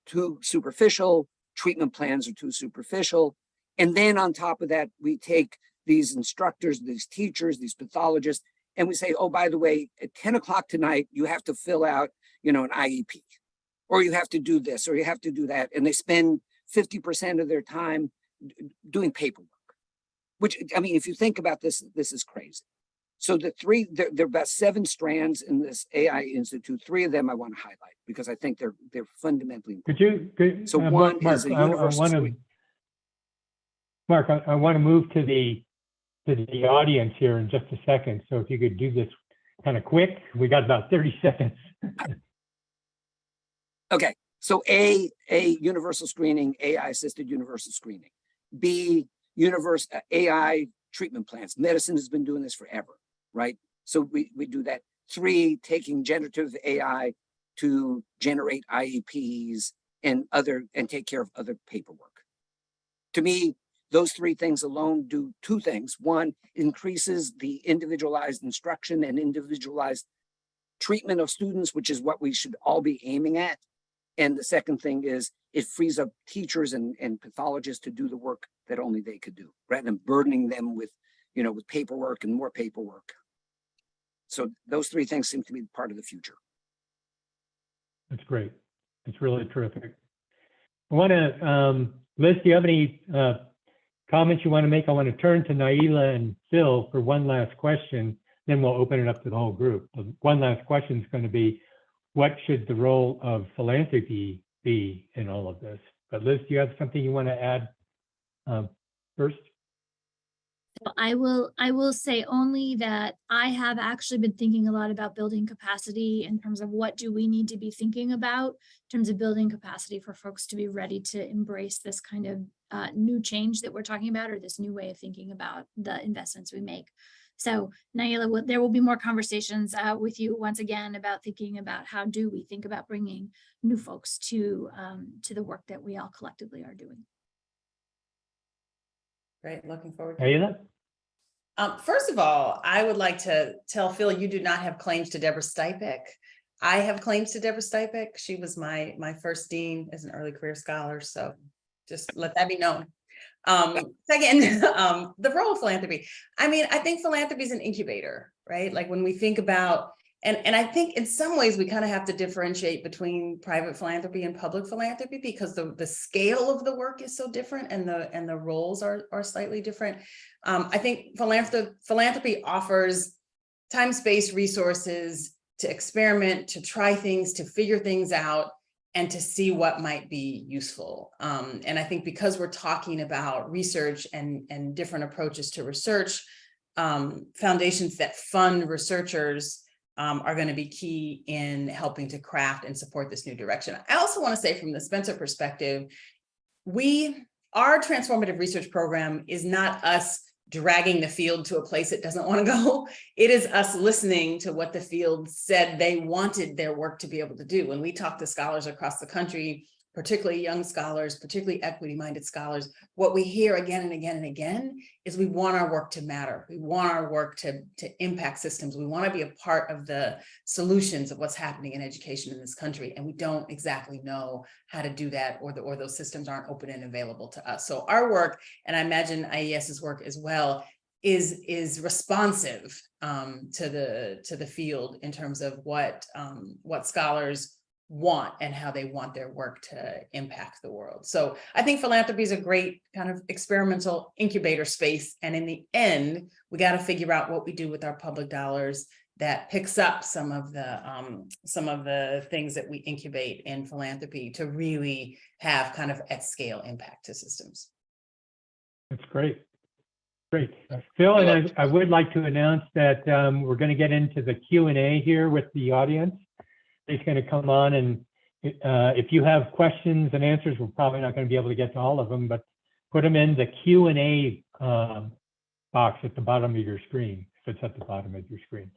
too superficial, treatment plans are too superficial. And then on top of that, we take these instructors, these teachers, these pathologists, and we say, oh, by the way, at 10 o'clock tonight, you have to fill out, an IEP, or you have to do this, or you have to do that. And they spend 50% of their time doing paperwork, which, I mean, if you think about this, this is crazy. So there are about 7 strands in this AI Institute. 3 of them I want to highlight because I think they're fundamentally important. So one Mark, is a universal. Mark, I want to move to the audience here in just a second. So if you could do this kind of quick, we got about 30 seconds. Okay. So A, universal screening, AI-assisted universal screening. B, AI treatment plans. Medicine has been doing this forever, right? So we do that. 3, taking generative AI to generate IEPs and take care of other paperwork. To me, those 3 things alone do 2 things. 1, increases the individualized instruction and individualized treatment of students, which is what we should all be aiming at. And the second thing is it frees up teachers and pathologists to do the work that only they could do, rather than burdening them with, with paperwork and more paperwork. So those 3 things seem to be part of the future. That's great. It's really terrific. I want to, Liz, do you have any comments you want to make? I want to turn to Naila and Phil for one last question. then we'll open it up to the whole group. One last question is going to be, what should the role of philanthropy be in all of this? But Liz, do you have something you want to add first? So I will say only that I have actually been thinking a lot about building capacity in terms of what do we need to be thinking about in terms of building capacity for folks to be ready to embrace this kind of new change that we're talking about, or this new way of thinking about the investments we make. So Naila, there will be more conversations with you once again about thinking about how do we think about bringing new folks to the work that we all collectively are doing. Great, looking forward to Naila? First of all, I would like to tell Phil, you do not have claims to Deborah Stipek. I have claims to Deborah Stipek. She was my first dean as an early career scholar. So just let that be known. Second, the role of philanthropy. I mean, I think philanthropy is an incubator, right? Like when we think about, and I think in some ways we kind of have to differentiate between private philanthropy and public philanthropy because the scale of the work is so different and the roles are slightly different. I think philanthropy offers time, space, resources to experiment, to try things, to figure things out, and to see what might be useful. And I think because we're talking about research and different approaches to research, foundations that fund researchers are going to be key in helping to craft and support this new direction. I also want to say from the Spencer perspective, our transformative research program is not us dragging the field to a place it doesn't want to go. It is us listening to what the field said they wanted their work to be able to do. When we talk to scholars across the country, particularly young scholars, particularly equity-minded scholars, what we hear again and again and again is we want our work to matter. We want our work to impact systems. We want to be a part of the solutions of what's happening in education in this country. And we don't exactly know how to do that, or those systems aren't open and available to us. So our work, and I imagine IES's work as well, is responsive to the field in terms of what scholars want and how they want their work to impact the world. So I think philanthropy is a great kind of experimental incubator space. And in the end, we got to figure out what we do with our public dollars that picks up some of the things that we incubate in philanthropy to really have kind of at scale impact to systems. That's great. Great. Phil, and I would like to announce that we're going to get into the Q&A here with the audience. He's going to come on, and if you have questions and answers, we're probably not going to be able to get to all of them, but put them in the Q&A box at the bottom of your screen, if it's at the bottom of your screen.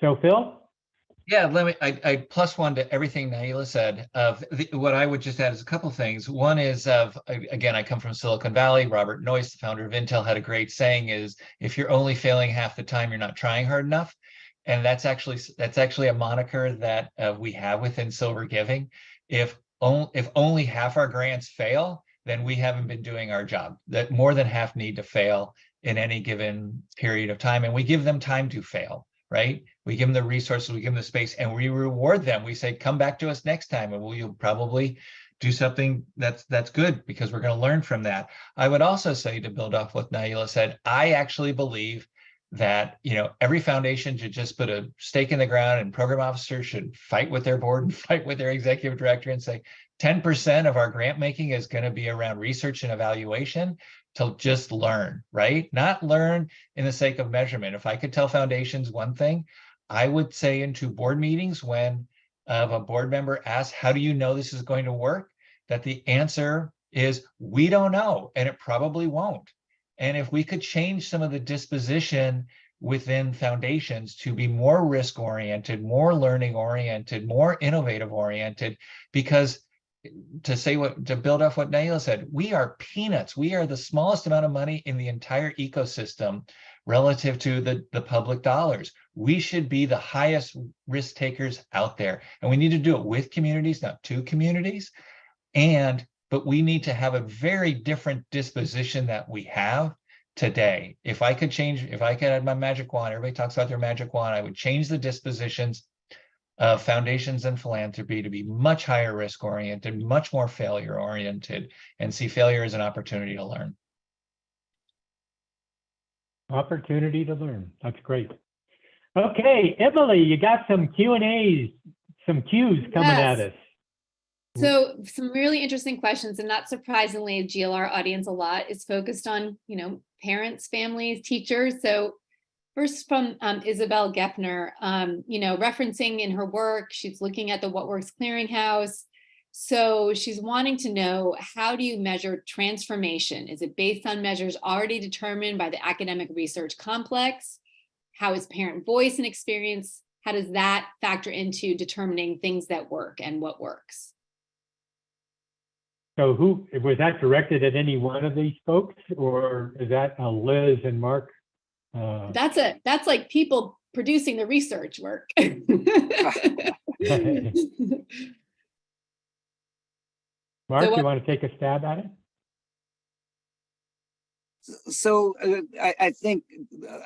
So Phil? Yeah, I plus one to everything Naila said. What I would just add is a couple things. One is, again, I come from Silicon Valley. Robert Noyce, the founder of Intel, had a great saying is, if you're only failing half the time, you're not trying hard enough. And that's actually a moniker that we have within Silver Giving. If only half our grants fail, then we haven't been doing our job. That more than half need to fail in any given period of time, and we give them time to fail, right? We give them the resources, we give them the space, and we reward them. We say, come back to us next time, and we'll probably do something that's good because we're going to learn from that. I would also say, to build off what Naila said, I actually believe that every foundation should just put a stake in the ground, and program officers should fight with their board and fight with their executive director and say 10% of our grant making is going to be around research and evaluation to just learn, right? Not learn in the sake of measurement. If I could tell foundations one thing, I would say into board meetings when a board member asks, how do you know this is going to work? That the answer is, we don't know, and it probably won't. And if we could change some of the disposition within foundations to be more risk-oriented, more learning-oriented, more innovative-oriented, because to build off what Naila said, we are peanuts. We are the smallest amount of money in the entire ecosystem relative to the public dollars. We should be the highest risk takers out there. And we need to do it with communities, not to communities. But we need to have a very different disposition that we have today. If I could add my magic wand, everybody talks about their magic wand, I would change the dispositions of foundations and philanthropy to be much higher risk oriented, much more failure oriented, and see failure as an opportunity to learn. Opportunity to learn. That's great. Okay, Emily, you got some Q&As, some Qs coming at Yes. us. So some really interesting questions, and not surprisingly, a GLR audience a lot is focused on, parents, families, teachers. So first from Isabel Geffner, referencing in her work, she's looking at the What Works Clearinghouse. So she's wanting to know, how do you measure transformation? Is it based on measures already determined by the academic research complex? How is parent voice and experience? How does that factor into determining things that work and what works? So who, was that directed at any one of these folks, or is that Liz and Mark? That's like people producing the research work. Mark, So you want to take a stab at it? So I think,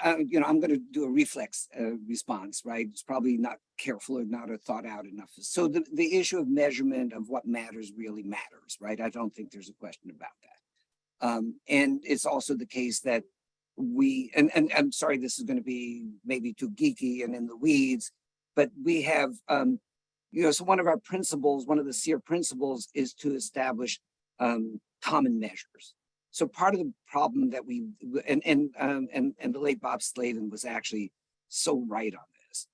I'm going to do a reflex response, right? It's probably not careful or not thought out enough. So the issue of measurement of what matters really matters, right? I don't think there's a question about that. And it's also the case that and I'm sorry, this is going to be maybe too geeky and in the weeds, but we have, so one of our principles, one of the SEER principles is to establish common measures. So part of the problem that and the late Bob Slavin was actually so right on this.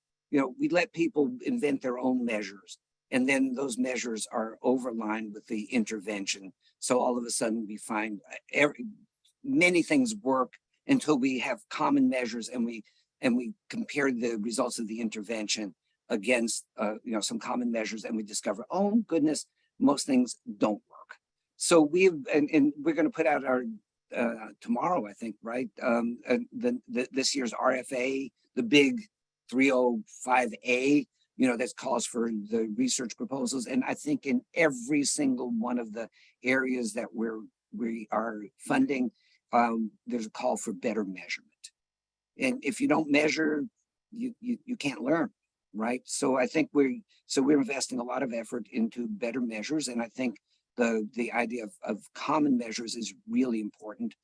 We let people invent their own measures, and then those measures are overlined with the intervention. So all of a sudden we find many things work until we have common measures, and we compare the results of the intervention against some common measures, and we discover, oh goodness, most things don't work. So and we're going to put out our tomorrow, I think, right? This year's RFA, the big 305A, that calls for the research proposals. And I think in every single one of the areas that we are funding, there's a call for better measurement. And if you don't measure, you can't learn, right? So I think we're investing a lot of effort into better measures, and I think the idea of common measures is really important,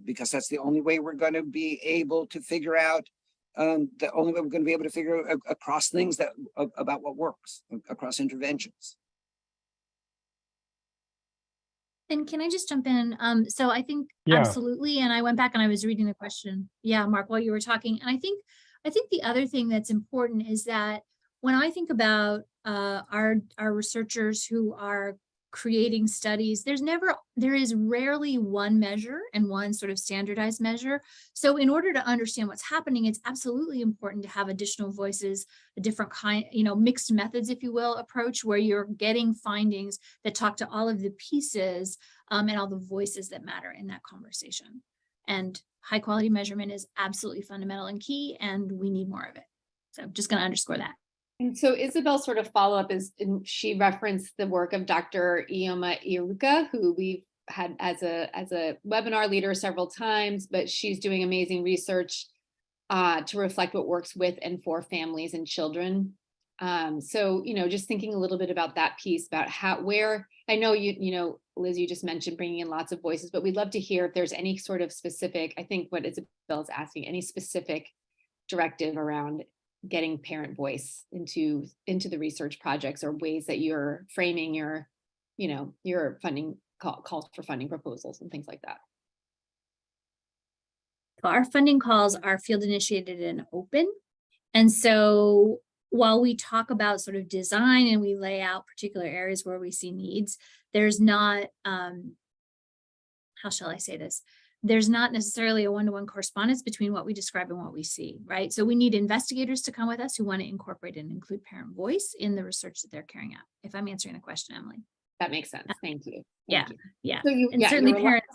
because that's the only way we're going to be able to figure out, the only way we're going to be able to figure across things about what works, across interventions. And can I just jump in? So I think Yeah. absolutely. And I went back and I was reading the question. Yeah, Mark, while you were talking. And I think the other thing that's important is that when I think about our researchers who are creating studies, there is rarely one measure and one sort of standardized measure. So in order to understand what's happening, it's absolutely important to have additional voices, a different kind, mixed methods, if you will, approach, where you're getting findings that talk to all of the pieces and all the voices that matter in that conversation. And high quality measurement is absolutely fundamental and key, and we need more of it. So I'm just going to underscore that. And so Isabel's sort of follow-up is, she referenced the work of Dr. Ioma Iruka, who we've had as a webinar leader several times, but she's doing amazing research to reflect what works with and for families and children. So, just thinking a little bit about that piece, about I know Liz, you just mentioned bringing in lots of voices, but we'd love to hear if there's any sort of specific, I think what Isabel's asking, any specific directive around getting parent voice into the research projects, or ways that you're framing your funding calls for funding proposals and things like that. Our funding calls are field initiated and open. And so while we talk about sort of design and we lay out particular areas where we see needs, there's not, how shall I say this? There's not necessarily a one-to-one correspondence between what we describe and what we see, right? So we need investigators to come with us who want to incorporate and include parent voice in the research that they're carrying out. If I'm answering the question, Emily. That makes sense. Thank you. Yeah. So certainly parents.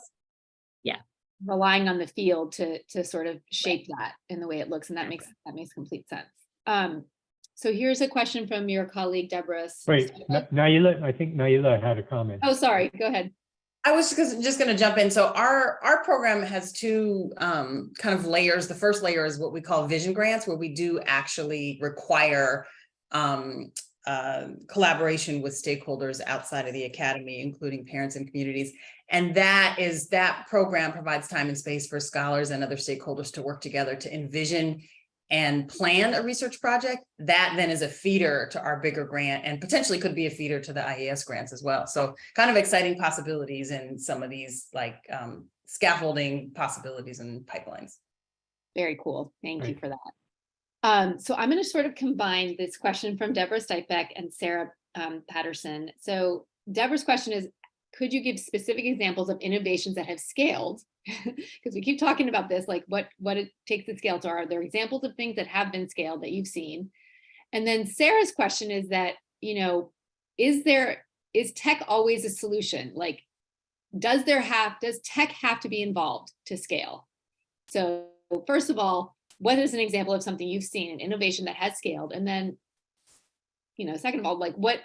Relying on the field to sort of shape that in the way it looks, and that makes complete sense. So here's a question from your colleague Deborah. Wait, Naila, I think Naila had a comment. Oh, sorry. Go ahead. I was just going to jump in. So our program has two kind of layers. The first layer is what we call vision grants, where we do actually require collaboration with stakeholders outside of the academy, including parents and communities. And that program provides time and space for scholars and other stakeholders to work together to envision and plan a research project, that then is a feeder to our bigger grant and potentially could be a feeder to the IAS grants as well. So kind of exciting possibilities in some of these like scaffolding possibilities and pipelines. Very cool. Thank you Great. for that. So I'm going to sort of combine this question from Deborah Steipeck and Sarah Patterson. So Deborah's question is, could you give specific examples of innovations that have scaled? Because we keep talking about this, like what it takes to scale. So are there examples of things that have been scaled that you've seen? And then Sarah's question is that, you know, is tech always a solution? Like, does tech have to be involved to scale? So first of all, what is an example of something you've seen, an innovation that has scaled? And then, you know, second of all, like what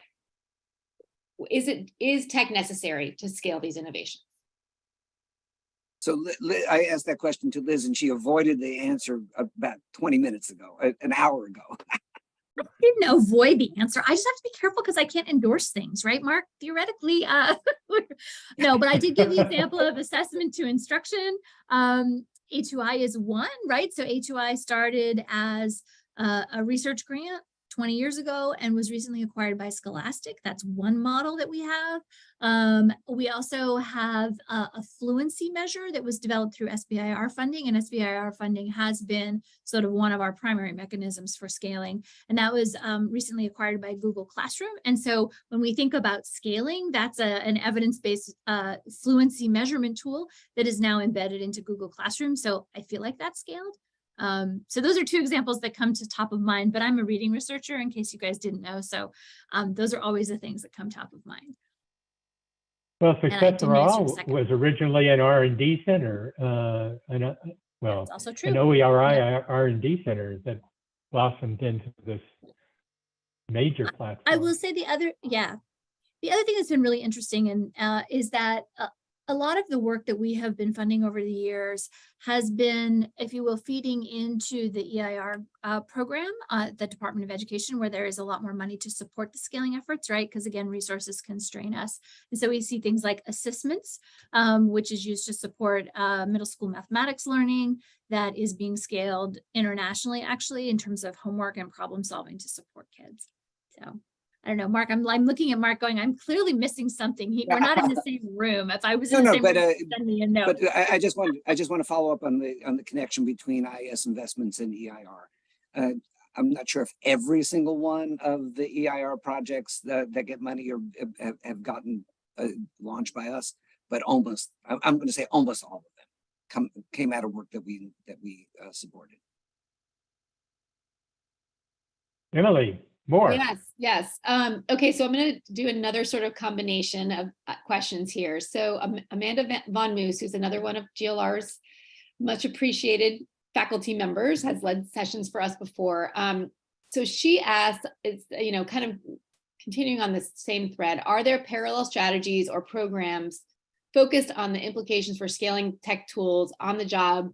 is tech necessary to scale these innovations? So I asked that question to Liz and she avoided the answer about 20 minutes ago, an hour ago. I didn't avoid the answer. I just have to be careful because I can't endorse things, right, Mark? Theoretically, no, but I did give the example of assessment to instruction. A2I is one, right? So A2I started as a research grant 20 years ago and was recently acquired by Scholastic. That's one model that we have. We also have a fluency measure that was developed through SBIR funding, and SBIR funding has been sort of one of our primary mechanisms for scaling. And that was recently acquired by Google Classroom. And so when we think about scaling, that's an evidence-based fluency measurement tool that is now embedded into Google Classroom. So I feel like that's scaled. So those are two examples that come to top of mind, but I'm a reading researcher in case you guys didn't know. So those are always the things that come top of mind. Well, Success for All was originally an R&D center, well, That's also true. an OERI R&D center that blossomed into this major platform. I will say the other thing that's been really interesting and is that a lot of the work that we have been funding over the years has been, if you will, feeding into the EIR program, the Department of Education, where there is a lot more money to support the scaling efforts, right? Because again, resources constrain us. And so we see things like assessments, which is used to support middle school mathematics learning that is being scaled internationally, actually, in terms of homework and problem solving to support kids. So I don't know, Mark, I'm looking at Mark going, I'm clearly missing something. We're not in the same room. If I was in the same room, send me a note. But I just want to follow up on the connection between IS investments and EIR. I'm not sure if every single one of the EIR projects that get money or have gotten launched by us, but almost, I'm going to say almost all of them came out of work that we supported. Emily, more. Yes. Okay, so I'm going to do another sort of combination of questions here. So Amanda Von Moos, who's another one of GLR's much appreciated faculty members, has led sessions for us before. So she asked, kind of continuing on this same thread, are there parallel strategies or programs focused on the implications for scaling tech tools on the job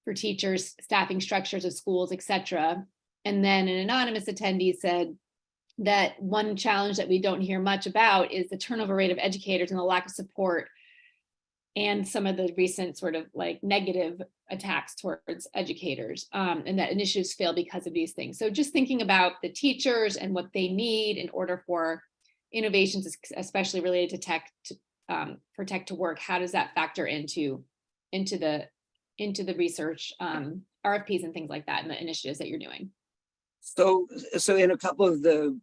for teachers, staffing structures of schools, et cetera? And then an anonymous attendee said that one challenge that we don't hear much about is the turnover rate of educators and the lack of support and some of the recent sort of like negative attacks towards educators, and that initiatives fail because of these things. So just thinking about the teachers and what they need in order for innovations, especially related to tech, for tech to work, how does that factor into the research, RFPs and things like that, and the initiatives that you're doing? So in a couple of the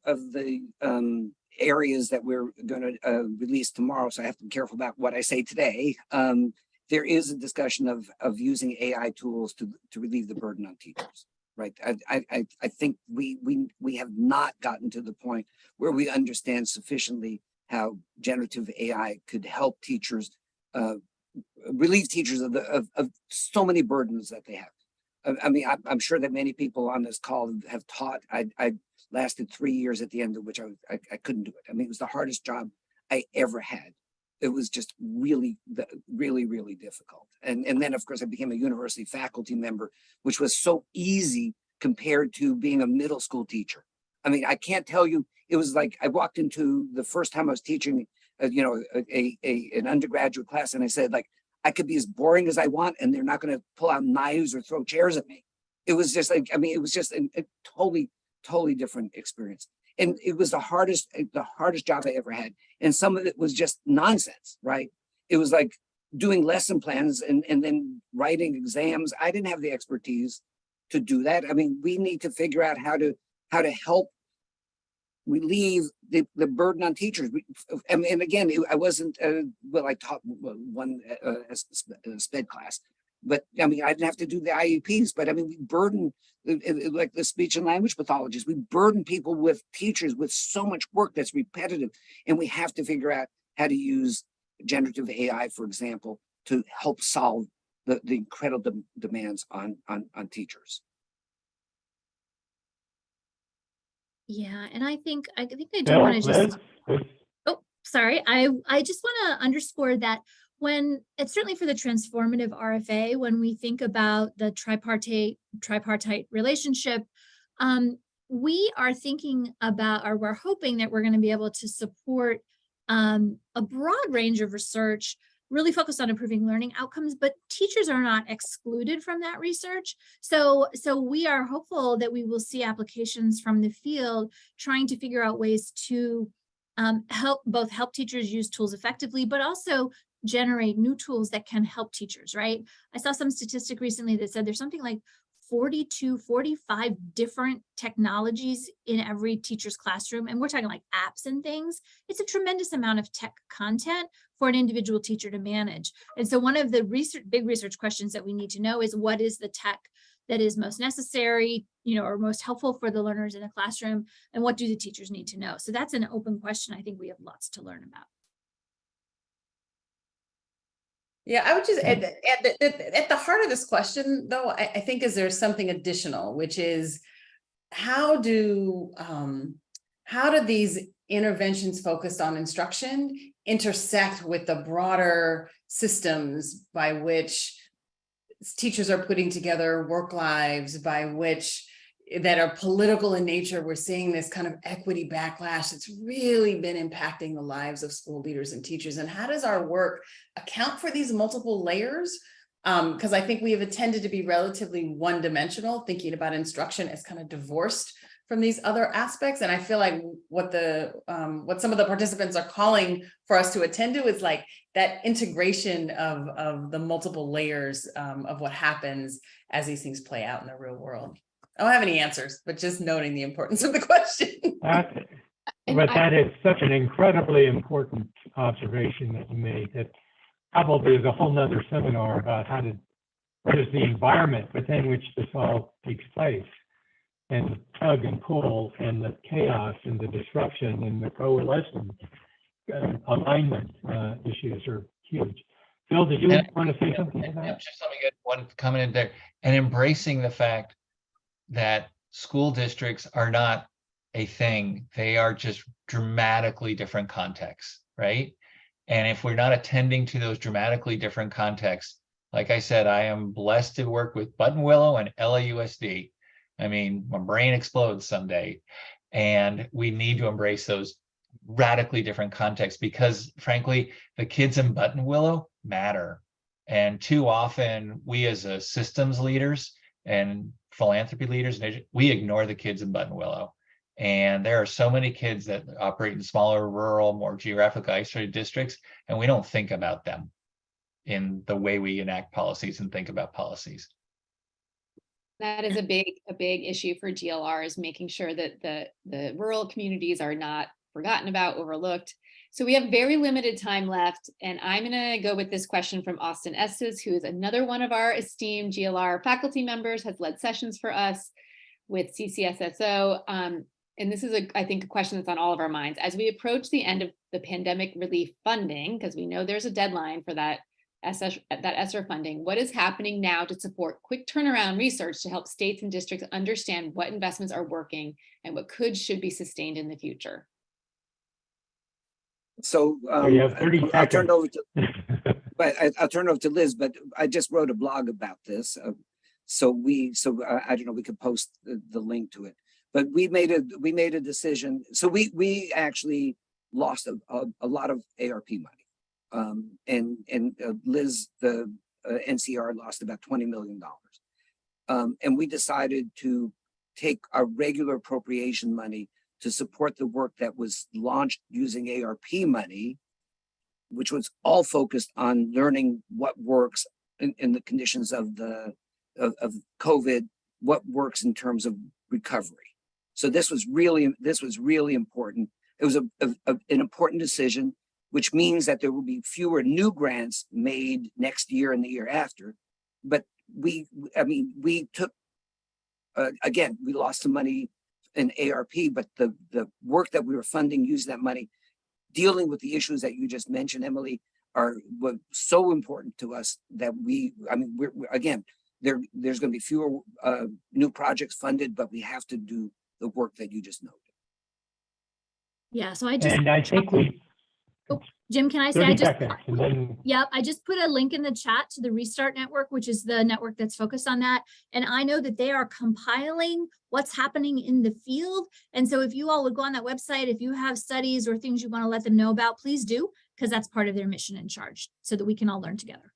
areas that we're going to release tomorrow, so I have to be careful about what I say today. There is a discussion of using AI tools to relieve the burden on teachers, right? I think we have not gotten to the point where we understand sufficiently how generative AI could help teachers, relieve teachers of so many burdens that they have. I mean, I'm sure that many people on this call have taught. I lasted 3 years at the end of which I couldn't do it. I mean, it was the hardest job I ever had. It was just really difficult. And then, of course, I became a university faculty member, which was so easy compared to being a middle school teacher. I mean, I can't tell you, it was like I walked into the first time I was teaching, an undergraduate class, and I said, like, I could be as boring as I want, and they're not going to pull out knives or throw chairs at me. It was just like, I mean, it was just a totally different experience. And it was the hardest job I ever had. And some of it was just nonsense, right? It was like doing lesson plans and then writing exams. I didn't have the expertise to do that. I mean, we need to figure out how to help relieve the burden on teachers. And again, I wasn't, well, I taught one SPED class, but I mean, I didn't have to do the IEPs, but I mean, we burden, like the speech and language pathologists, we burden people with teachers with so much work that's repetitive. And we have to figure out how to use generative AI, for example, to help solve the incredible demands on teachers. Yeah, and I think I do want to just, oh, sorry. I just want to underscore that when it's certainly for the transformative RFA, when we think about the tripartite relationship, we are thinking about, or we're hoping that we're going to be able to support a broad range of research really focused on improving learning outcomes, but teachers are not excluded from that research. So we are hopeful that we will see applications from the field trying to figure out ways to help teachers use tools effectively, but also generate new tools that can help teachers, right? I saw some statistic recently that said there's something like 45 different technologies in every teacher's classroom. And we're talking like apps and things. It's a tremendous amount of tech content for an individual teacher to manage. And so one of the big research questions that we need to know is, what is the tech that is most necessary, or most helpful for the learners in the classroom? And what do the teachers need to know? So that's an open question. I think we have lots to learn about. Yeah, I would just add at the heart of this question, though, I think is there's something additional, which is how do these interventions focused on instruction intersect with the broader systems by which teachers are putting together work lives, by which that are political in nature. We're seeing this kind of equity backlash that's really been impacting the lives of school leaders and teachers. And how does our work account for these multiple layers? Because I think we have tended to be relatively one-dimensional, thinking about instruction as kind of divorced from these other aspects. And I feel like what some of the participants are calling for us to attend to is like that integration of the multiple layers of what happens as these things play out in the real world. I don't have any answers, but just noting the importance of the question. But that is such an incredibly important observation that you made, that probably is a whole nother seminar about what is the environment within which this all takes place, and the tug and pull and the chaos and the disruption and the coalition alignment issues are huge. Phil, did you want to say something to that? Just let me get one comment in there. And embracing the fact that school districts are not a thing. They are just dramatically different contexts, right? And if we're not attending to those dramatically different contexts, like I said, I am blessed to work with Buttonwillow and LAUSD. I mean, my brain explodes someday. And we need to embrace those radically different contexts, because frankly, the kids in Buttonwillow matter. And too often we as a systems leaders and philanthropy leaders, we ignore the kids in Buttonwillow. And there are so many kids that operate in smaller, rural, more geographically isolated districts, and we don't think about them in the way we enact policies and think about policies. That is a big issue for GLR, is making sure that the rural communities are not forgotten about, overlooked. So we have very limited time left, and I'm going to go with this question from Austin Estes, who is another one of our esteemed GLR faculty members, has led sessions for us with CCSSO. And this is, I think, a question that's on all of our minds. As we approach the end of the pandemic relief funding, because we know there's a deadline for that ESSER funding, what is happening now to support quick turnaround research to help states and districts understand what investments are working and what should be sustained in the future? So you have 30 I'll turn it over to, but I'll turn it over to Liz, but I just wrote a blog about this. So I don't know, we could post the link to it, but we made a decision. So we actually lost a lot of ARP money. And Liz, the NCR lost about $20 million. And we decided to take our regular appropriation money to support the work that was launched using ARP money, which was all focused on learning what works in the conditions of COVID, what works in terms of recovery. So this was really important. It was an important decision, which means that there will be fewer new grants made next year and the year after. But we took, again, we lost some money in ARP, but the work that we were funding using that money, dealing with the issues that you just mentioned, Emily, were so important to us that we're again, there's going to be fewer new projects funded, but we have to do the work that you just noted. Yeah, so I just, And I think we, Jim, can I say, 30 seconds, and then yeah, I just put a link in the chat to the Restart Network, which is the network that's focused on that. And I know that they are compiling what's happening in the field. And so if you all would go on that website, if you have studies or things you want to let them know about, please do, because that's part of their mission and charge so that we can all learn together.